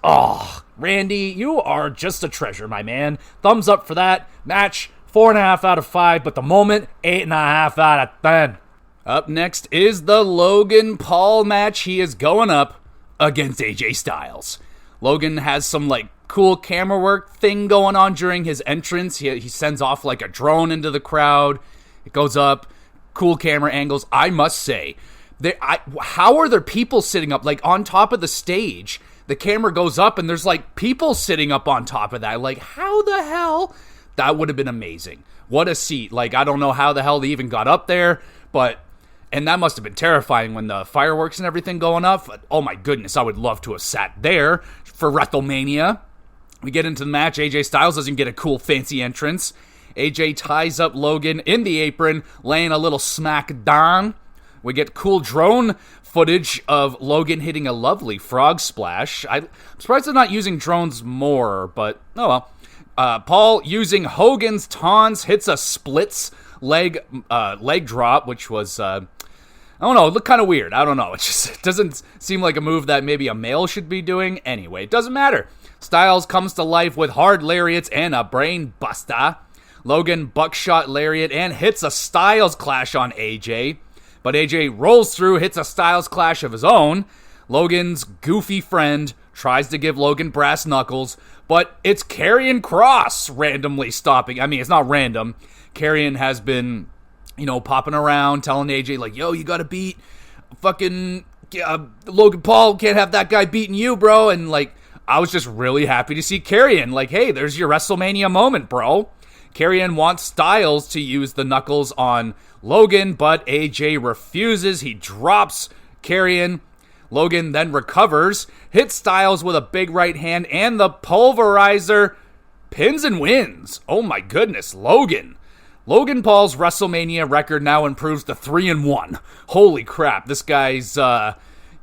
Randy, you are just a treasure, my man. Thumbs up for that match. 4.5 out of 5, but the moment, 8.5 out of 10. Up next is the Logan Paul match. He is going up against AJ Styles. Logan has some like cool camera work thing going on during his entrance. He sends off like a drone into the crowd. It goes up, cool camera angles. I must say, how are there people sitting up like on top of the stage? The camera goes up and there's like people sitting up on top of that. Like, how the hell? That would have been amazing. What a seat. Like, I don't know how the hell they even got up there, and that must have been terrifying when the fireworks and everything going up. But, oh my goodness, I would love to have sat there for WrestleMania. We get into the match. AJ Styles doesn't get a cool fancy entrance. AJ ties up Logan in the apron, laying a little smack down. We get cool drone footage of Logan hitting a lovely frog splash. I'm surprised they're not using drones more, but oh well. Paul, using Hogan's taunts, hits a splits leg drop, which was, I don't know, it looked kind of weird. I don't know. It doesn't seem like a move that maybe a male should be doing. Anyway, it doesn't matter. Styles comes to life with hard lariats and a brain buster. Logan buckshot lariat and hits a Styles clash on AJ. But AJ rolls through, hits a Styles clash of his own. Logan's goofy friend tries to give Logan brass knuckles, but it's Karrion Kross randomly stopping. I mean, it's not random. Karrion has been, popping around, telling AJ, like, yo, you gotta beat fucking Logan Paul. Can't have that guy beating you, bro. And, like, I was just really happy to see Karrion. Like, hey, there's your WrestleMania moment, bro. Karrion wants Styles to use the knuckles on Logan, but AJ refuses. He drops Karrion. Logan then recovers, hits Styles with a big right hand and the pulverizer, pins and wins. Oh my goodness, Logan Paul's WrestleMania record now improves to 3-1. Holy crap, this guy's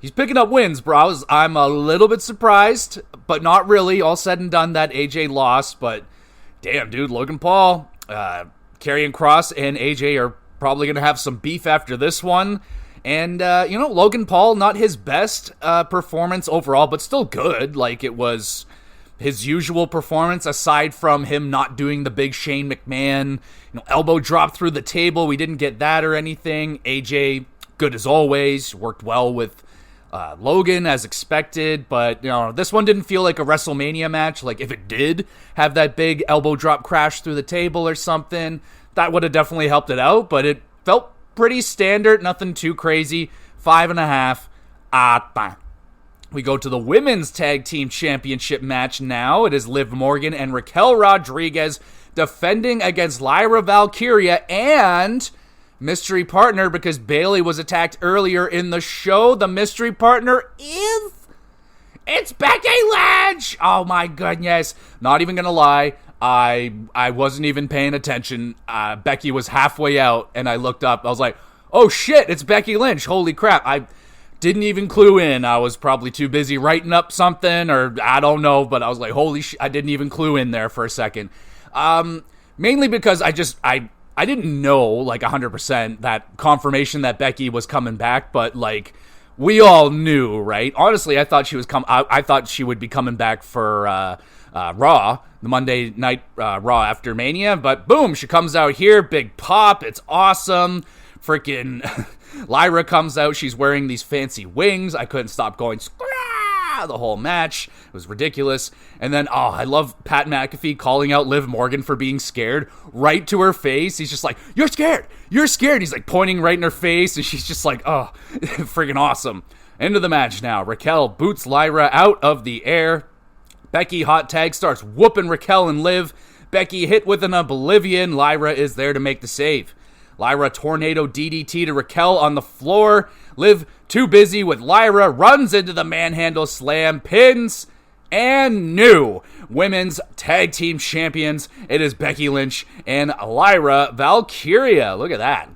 he's picking up wins, bro. I'm a little bit surprised, but not really. All said and done, that AJ lost, but damn, dude, Logan Paul, Karrion Kross, and AJ are probably going to have some beef after this one. And, Logan Paul, not his best performance overall, but still good. Like, it was his usual performance, aside from him not doing the big Shane McMahon, elbow drop through the table. We didn't get that or anything. AJ, good as always, worked well with Logan as expected, but this one didn't feel like a WrestleMania match. Like, if it did have that big elbow drop crash through the table or something, that would have definitely helped it out, but it felt pretty standard, nothing too crazy. 5.5. We go to the Women's Tag Team Championship match now. It is Liv Morgan and Raquel Rodriguez defending against Lyra Valkyria and mystery partner, because Bayley was attacked earlier in the show. The mystery partner it's Becky Lynch. Oh my goodness. Not even gonna lie, I wasn't even paying attention. Becky was halfway out and I looked up. I was like, oh shit, it's Becky Lynch. Holy crap. I didn't even clue in. I was probably too busy writing up something, or I don't know, but I was like, holy shit, I didn't even clue in there for a second. Mainly because I didn't know, like, 100% that confirmation that Becky was coming back, but, like, we all knew, right? Honestly, I thought I thought she would be coming back for Raw, the Monday night Raw after Mania, but boom, she comes out here, big pop, it's awesome. Freaking Lyra comes out, she's wearing these fancy wings. I couldn't stop going the whole match. It was ridiculous. And then, I love Pat McAfee calling out Liv Morgan for being scared right to her face. He's just like, you're scared. He's like pointing right in her face, and she's just like, oh, freaking awesome. End of the match now. Raquel boots Lyra out of the air. Becky hot tag starts whooping Raquel and Liv. Becky hit with an oblivion. Lyra is there to make the save. Lyra tornado DDT to Raquel on the floor. Liv, too busy with Lyra, runs into the manhandle slam, pins, and new women's tag team champions. It is Becky Lynch and Lyra Valkyria. Look at that.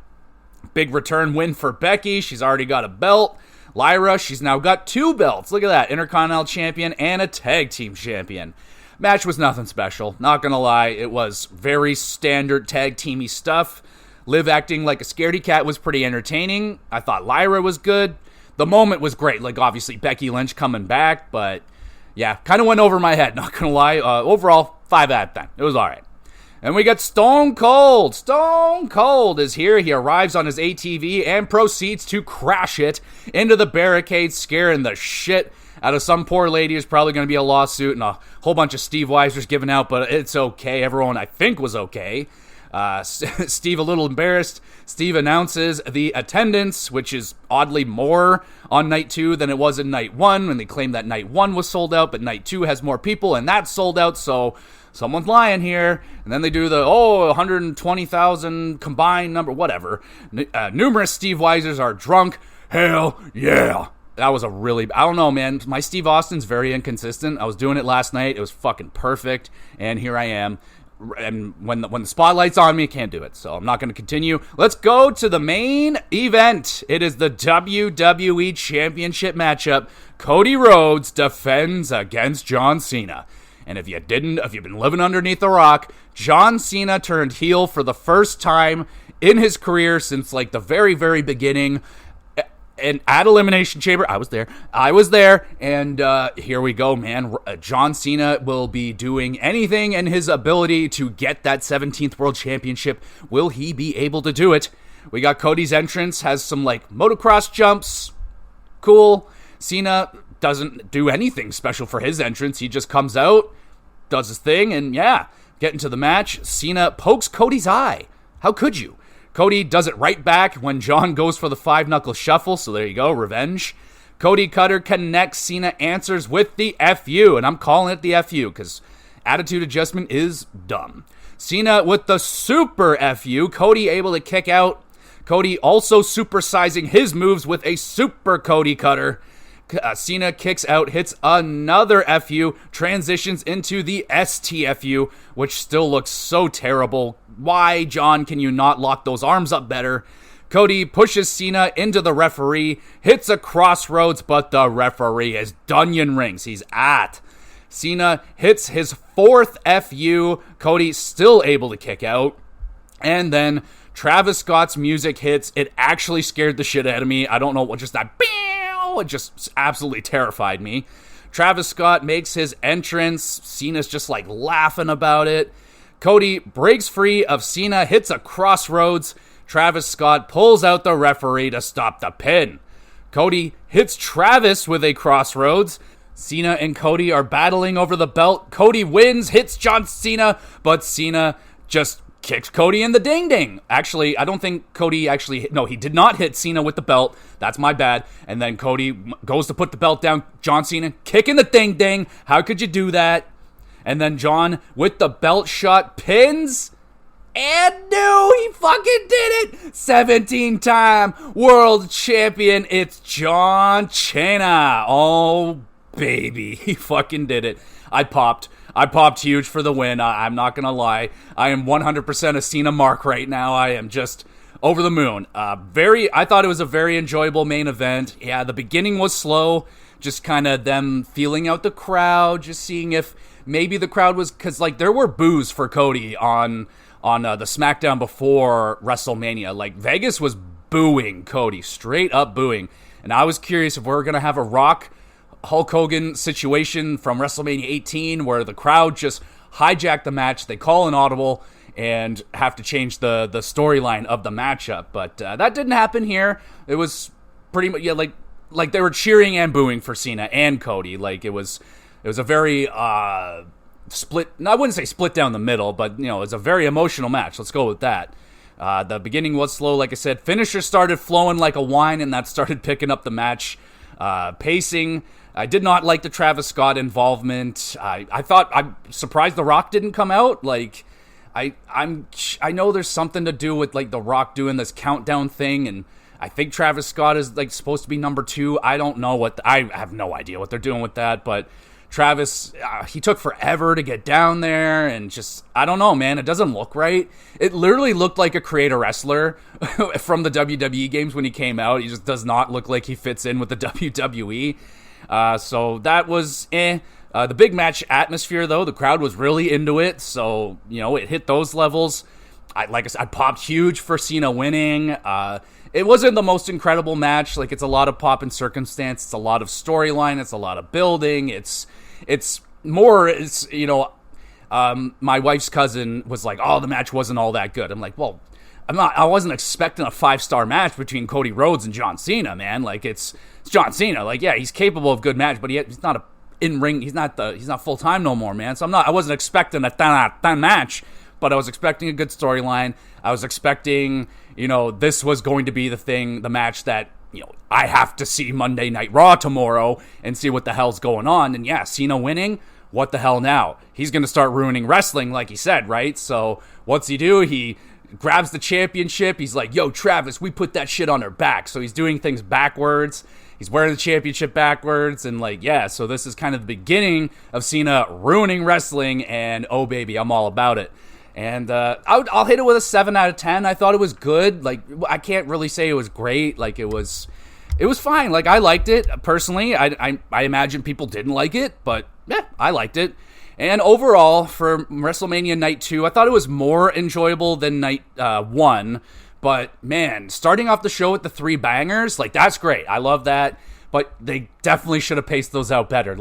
Big return win for Becky. She's already got a belt. Lyra, she's now got 2 belts. Look at that. Intercontinental champion and a tag team champion. Match was nothing special. Not gonna lie. It was very standard tag teamy stuff. Liv acting like a scaredy cat was pretty entertaining. I thought Lyra was good. The moment was great. Like, obviously, Becky Lynch coming back. But, yeah, kind of went over my head, not going to lie. Overall, 5 out of 10. It was all right. And we got Stone Cold. Stone Cold is here. He arrives on his ATV and proceeds to crash it into the barricade, scaring the shit out of some poor lady who's probably going to be a lawsuit and a whole bunch of Steve Weisers given out, but it's okay. Everyone, I think, was okay. Steve a little embarrassed. Steve announces the attendance, which is oddly more on night 2 than it was in night 1, when they claimed that night 1 was sold out, but night 2 has more people, and that's sold out, so someone's lying here. And then they do the, 120,000 combined number, whatever. Numerous Steve Weisers are drunk. Hell yeah. That was I don't know, man. My Steve Austin's very inconsistent. I was doing it last night. It was fucking perfect. And here I am. And when the spotlight's on me, I can't do it. So I'm not going to continue. Let's go to the main event. It is the WWE Championship matchup. Cody Rhodes defends against John Cena. And if you've been living underneath a rock, John Cena turned heel for the first time in his career since like the very, very beginning. And at Elimination Chamber, I was there, and here we go, man. John Cena will be doing anything in his ability to get that 17th World Championship. Will he be able to do it? We got Cody's entrance, has some, like, motocross jumps. Cool. Cena doesn't do anything special for his entrance. He just comes out, does his thing, and yeah, get into the match. Cena pokes Cody's eye. How could you? Cody does it right back when John goes for the 5-knuckle shuffle, so there you go, revenge. Cody Cutter connects, Cena answers with the FU, and I'm calling it the FU because attitude adjustment is dumb. Cena with the super FU, Cody able to kick out. Cody also supersizing his moves with a super Cody Cutter. Cena kicks out, hits another FU, transitions into the STFU, which still looks so terrible. Why, John, can you not lock those arms up better? Cody pushes Cena into the referee, hits a crossroads, but the referee is Dunyan rings. He's at. Cena hits his 4th FU. Cody still able to kick out. And then Travis Scott's music hits. It actually scared the shit out of me. I don't know what, just that, it just absolutely terrified me. Travis Scott makes his entrance. Cena's just like laughing about it. Cody breaks free of Cena, hits a crossroads. Travis Scott pulls out the referee to stop the pin. Cody hits Travis with a crossroads. Cena and Cody are battling over the belt. Cody wins, hits John Cena, but Cena just kicks Cody in the ding-ding. Actually, I don't think Cody he did not hit Cena with the belt. That's my bad. And then Cody goes to put the belt down. John Cena kicking the ding-ding. How could you do that? And then John with the belt shot pins. And no, he fucking did it. 17-time world champion. It's John Cena. Oh, baby. He fucking did it. I popped huge for the win. I'm not going to lie. I am 100% a Cena mark right now. I am just over the moon. I thought it was a very enjoyable main event. Yeah, the beginning was slow. Just kind of them feeling out the crowd. Just seeing if maybe the crowd was... Because, like, there were boos for Cody on the SmackDown before WrestleMania. Like, Vegas was booing Cody. Straight up booing. And I was curious if we were going to have a Rock Hulk Hogan situation from WrestleMania 18 where the crowd just hijacked the match, they call an audible, and have to change the storyline of the matchup. But that didn't happen here. It was pretty much, like they were cheering and booing for Cena and Cody. Like, it was a very split, I wouldn't say split down the middle, but, it's a very emotional match. Let's go with that. The beginning was slow, like I said. Finisher started flowing like a wine, and that started picking up the match. Pacing, I did not like the Travis Scott involvement. I'm surprised The Rock didn't come out. Like, I know there's something to do with, like, The Rock doing this countdown thing, and I think Travis Scott is, like, supposed to be number 2. I don't know I have no idea what they're doing with that, but Travis, he took forever to get down there, and just, I don't know, man, it doesn't look right. It literally looked like a creator wrestler from the WWE games when he came out. He just does not look like he fits in with the WWE. So that was the big match atmosphere, though, the crowd was really into it, so, it hit those levels. Like I said, I popped huge for Cena winning. It wasn't the most incredible match. Like, it's a lot of pop and circumstance. It's a lot of storyline. It's a lot of building. It's my wife's cousin was like, oh, the match wasn't all that good. I'm like, well, I wasn't expecting a 5-star match between Cody Rhodes and John Cena, man. Like, it's John Cena. Like, yeah, he's capable of good match, but he's not a in-ring. He's not full-time no more, man. So I wasn't expecting a 10 match, but I was expecting a good storyline. I was expecting, this was going to be the match that, I have to see Monday Night Raw tomorrow and see what the hell's going on. And yeah, Cena winning. What the hell now? He's going to start ruining wrestling, like he said, right? So what's he do? He grabs the championship. He's like, yo, Travis, we put that shit on our back. So he's doing things backwards. He's wearing the championship backwards. And so this is kind of the beginning of Cena ruining wrestling. And oh, baby, I'm all about it. And I'll hit it with a 7 out of 10. I thought it was good. Like, I can't really say it was great. Like, it was fine. Like, I liked it personally. I imagine people didn't like it, but yeah, I liked it. And overall, for WrestleMania Night 2, I thought it was more enjoyable than Night 1. But, man, starting off the show with the 3 bangers, that's great. I love that. But they definitely should have paced those out better.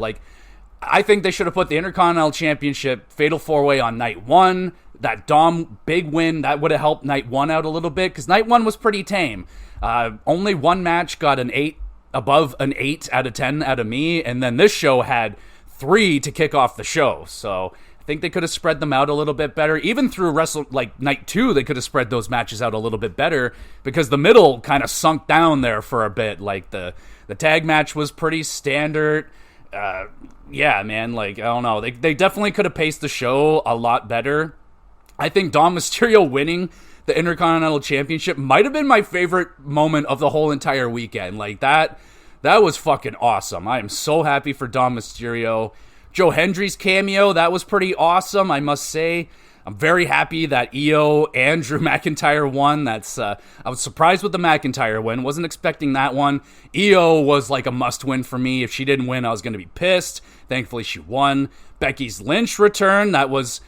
I think they should have put the Intercontinental Championship Fatal 4-Way on Night 1. That Dom big win, that would have helped Night 1 out a little bit, because Night 1 was pretty tame. Only one match got above an 8 out of 10 out of me, and then this show had 3 to kick off the show. So I think they could have spread them out a little bit better. Even through Night 2, they could have spread those matches out a little bit better, because the middle kind of sunk down there for a bit. The tag match was pretty standard. Yeah, man, I don't know. They definitely could have paced the show a lot better. I think Dom Mysterio winning the Intercontinental Championship might have been my favorite moment of the whole entire weekend. That was fucking awesome. I am so happy for Dom Mysterio. Joe Hendry's cameo, that was pretty awesome, I must say. I'm very happy that Io and Drew McIntyre won. I was surprised with the McIntyre win. Wasn't expecting that one. Io was a must-win for me. If she didn't win, I was going to be pissed. Thankfully, she won. Becky's Lynch return, that was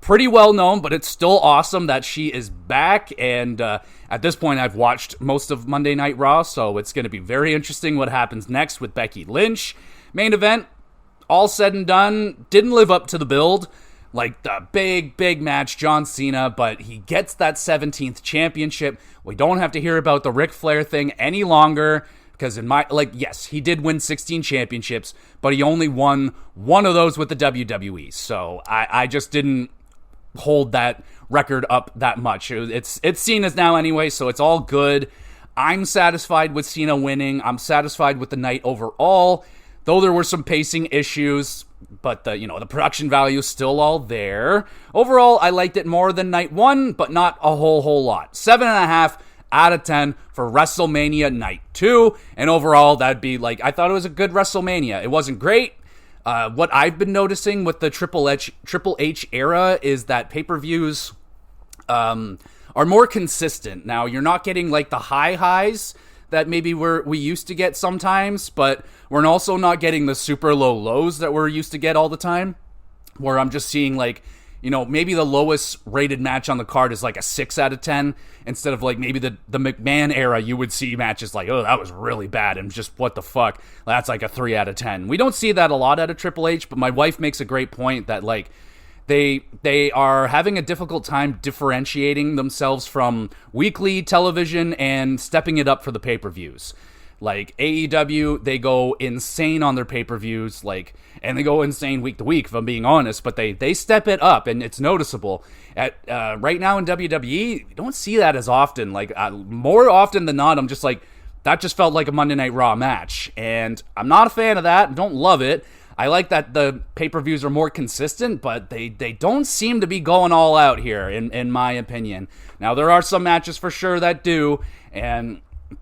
pretty well known, but it's still awesome that she is back. And at this point, I've watched most of Monday Night Raw, so it's going to be very interesting what happens next with Becky Lynch. Main event, all said and done, didn't live up to the build. The big match, John Cena, but he gets that 17th championship. We don't have to hear about the Ric Flair thing any longer, because yes, he did win 16 championships, but he only won one of those with the WWE. So I just didn't hold that record up that much. It's Cena's now anyway, so it's all good. I'm satisfied with Cena winning. I'm satisfied with the night overall, though there were some pacing issues, but the production value is still all there. Overall, I liked it more than Night 1, but not a whole lot. 7.5 out of 10 for WrestleMania Night 2, and overall, that'd be I thought it was a good WrestleMania. It wasn't great. What I've been noticing with the Triple H era is that pay-per-views are more consistent. Now, you're not getting the high highs that maybe we used to get sometimes, but we're also not getting the super low lows that we're used to get all the time, where I'm just seeing maybe the lowest rated match on the card is a 6 out of 10, instead of maybe the McMahon era, you would see matches oh, that was really bad, and just what the fuck, that's a 3 out of 10. We don't see that a lot out of Triple H, but my wife makes a great point that they are having a difficult time differentiating themselves from weekly television and stepping it up for the pay-per-views. AEW, they go insane on their pay-per-views, and they go insane week to week, if I'm being honest, but they step it up, and it's noticeable. Right now in WWE, you don't see that as often. More often than not, I'm just that just felt like a Monday Night Raw match, and I'm not a fan of that. Don't love it. I like that the pay-per-views are more consistent, but they don't seem to be going all out here, in my opinion. Now, there are some matches for sure that do,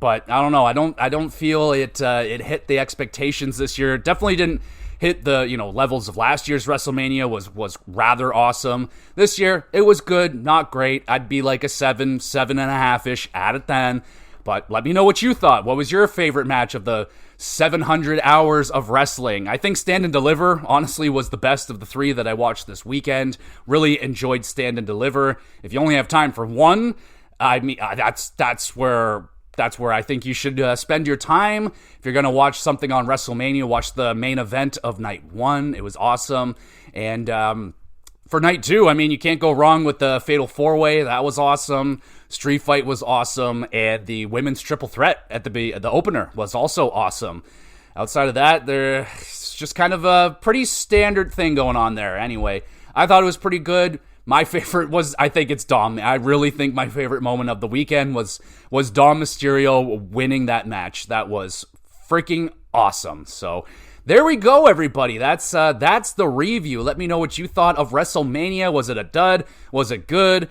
but I don't know. I don't feel it hit the expectations this year. Definitely didn't hit the levels of last year's WrestleMania. Was rather awesome. This year it was good, not great. I'd be a 7.5-ish out of 10. But let me know what you thought. What was your favorite match of the 700 hours of wrestling? I think Stand and Deliver, honestly, was the best of the 3 that I watched this weekend. Really enjoyed Stand and Deliver. If you only have time for one, I mean, that's where I think you should spend your time. If you're going to watch something on WrestleMania, watch the main event of Night 1. It was awesome. And for Night 2, I mean, you can't go wrong with the Fatal 4-Way. That was awesome. street fight was awesome, and the women's triple threat at the opener was also awesome. Outside of that, there's just kind of a pretty standard thing going on there. Anyway, I thought it was pretty good. My favorite was, I think it's Dom. I really think my favorite moment of the weekend was Dom Mysterio winning that match. That was freaking awesome. So there we go, everybody. That's the review. Let me know what you thought of WrestleMania. Was it a dud? Was it good?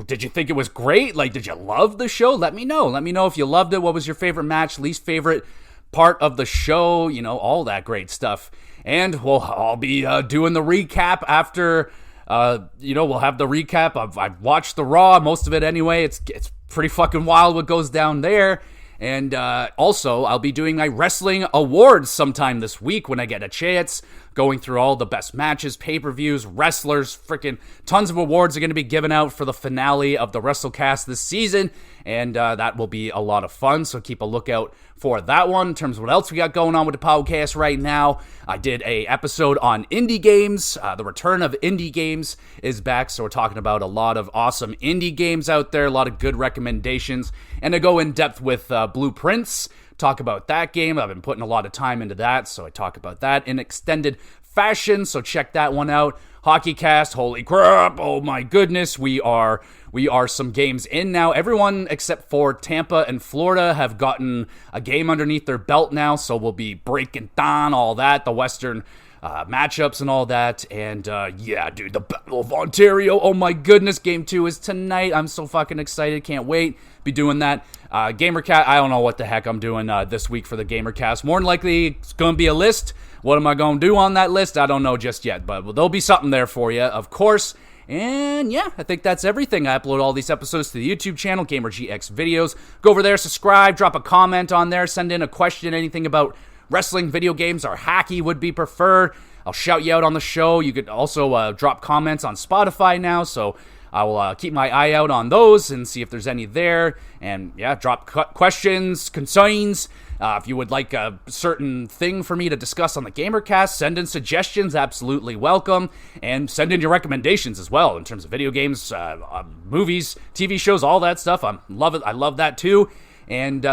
Did you think it was great? Like, did you love the show? Let me know. Let me know if you loved it. What was your favorite match? Least favorite part of the show? You know, all that great stuff. And I'll be doing the recap after. We'll have the recap. I've watched the Raw, most of it anyway. It's pretty fucking wild what goes down there. And also, I'll be doing my wrestling awards sometime this week when I get a chance, going through all the best matches, pay-per-views, wrestlers, freaking tons of awards are going to be given out for the finale of the WrestleCast this season, and that will be a lot of fun, so keep a lookout for that one. In terms of what else we got going on with the podcast right now, I did a episode on indie games. The return of indie games is back, so we're talking about a lot of awesome indie games out there, a lot of good recommendations, and to go in depth with Blueprints, talk about that game. I've been putting a lot of time into that, so I talk about that in extended fashion, so check that one out. HockeyCast, holy crap, oh my goodness, we are some games in now. Everyone except for Tampa and Florida have gotten a game underneath their belt now, so we'll be breaking down all that, the Western matchups and all that. And dude, the Battle of Ontario, oh my goodness, Game 2 is tonight. I'm so fucking excited, can't wait. Be doing that. GamerCast, I don't know what the heck I'm doing this week for the GamerCast. More than likely, it's going to be a list. What am I going to do on that list? I don't know just yet, but there'll be something there for you, of course. And yeah, I think that's everything. I upload all these episodes to the YouTube channel, GamerGX Videos. Go over there, subscribe, drop a comment on there, send in a question, anything about wrestling, video games, or hockey would be preferred. I'll shout you out on the show. You could also drop comments on Spotify now, so I will keep my eye out on those and see if there's any there. And yeah, drop questions, concerns. If you would like a certain thing for me to discuss on the GamerCast, send in suggestions, absolutely welcome. And send in your recommendations as well in terms of video games, movies, TV shows, all that stuff. I love it. I love that too. And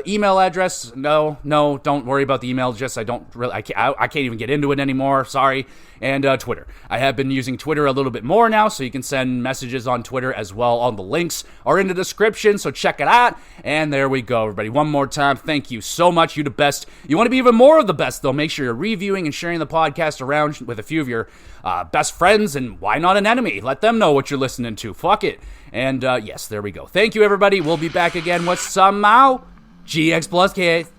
email address, no, don't worry about the email address. I can't even get into it anymore. Sorry. And Twitter. I have been using Twitter a little bit more now, so you can send messages on Twitter as well. All the links are in the description, so check it out. And there we go, everybody. One more time, thank you so much. You the best. You want to be even more of the best, though. Make sure you're reviewing and sharing the podcast around with a few of your best friends, and why not an enemy? Let them know what you're listening to. Fuck it. And yes, there we go. Thank you, everybody. We'll be back again with some GX Plus Case.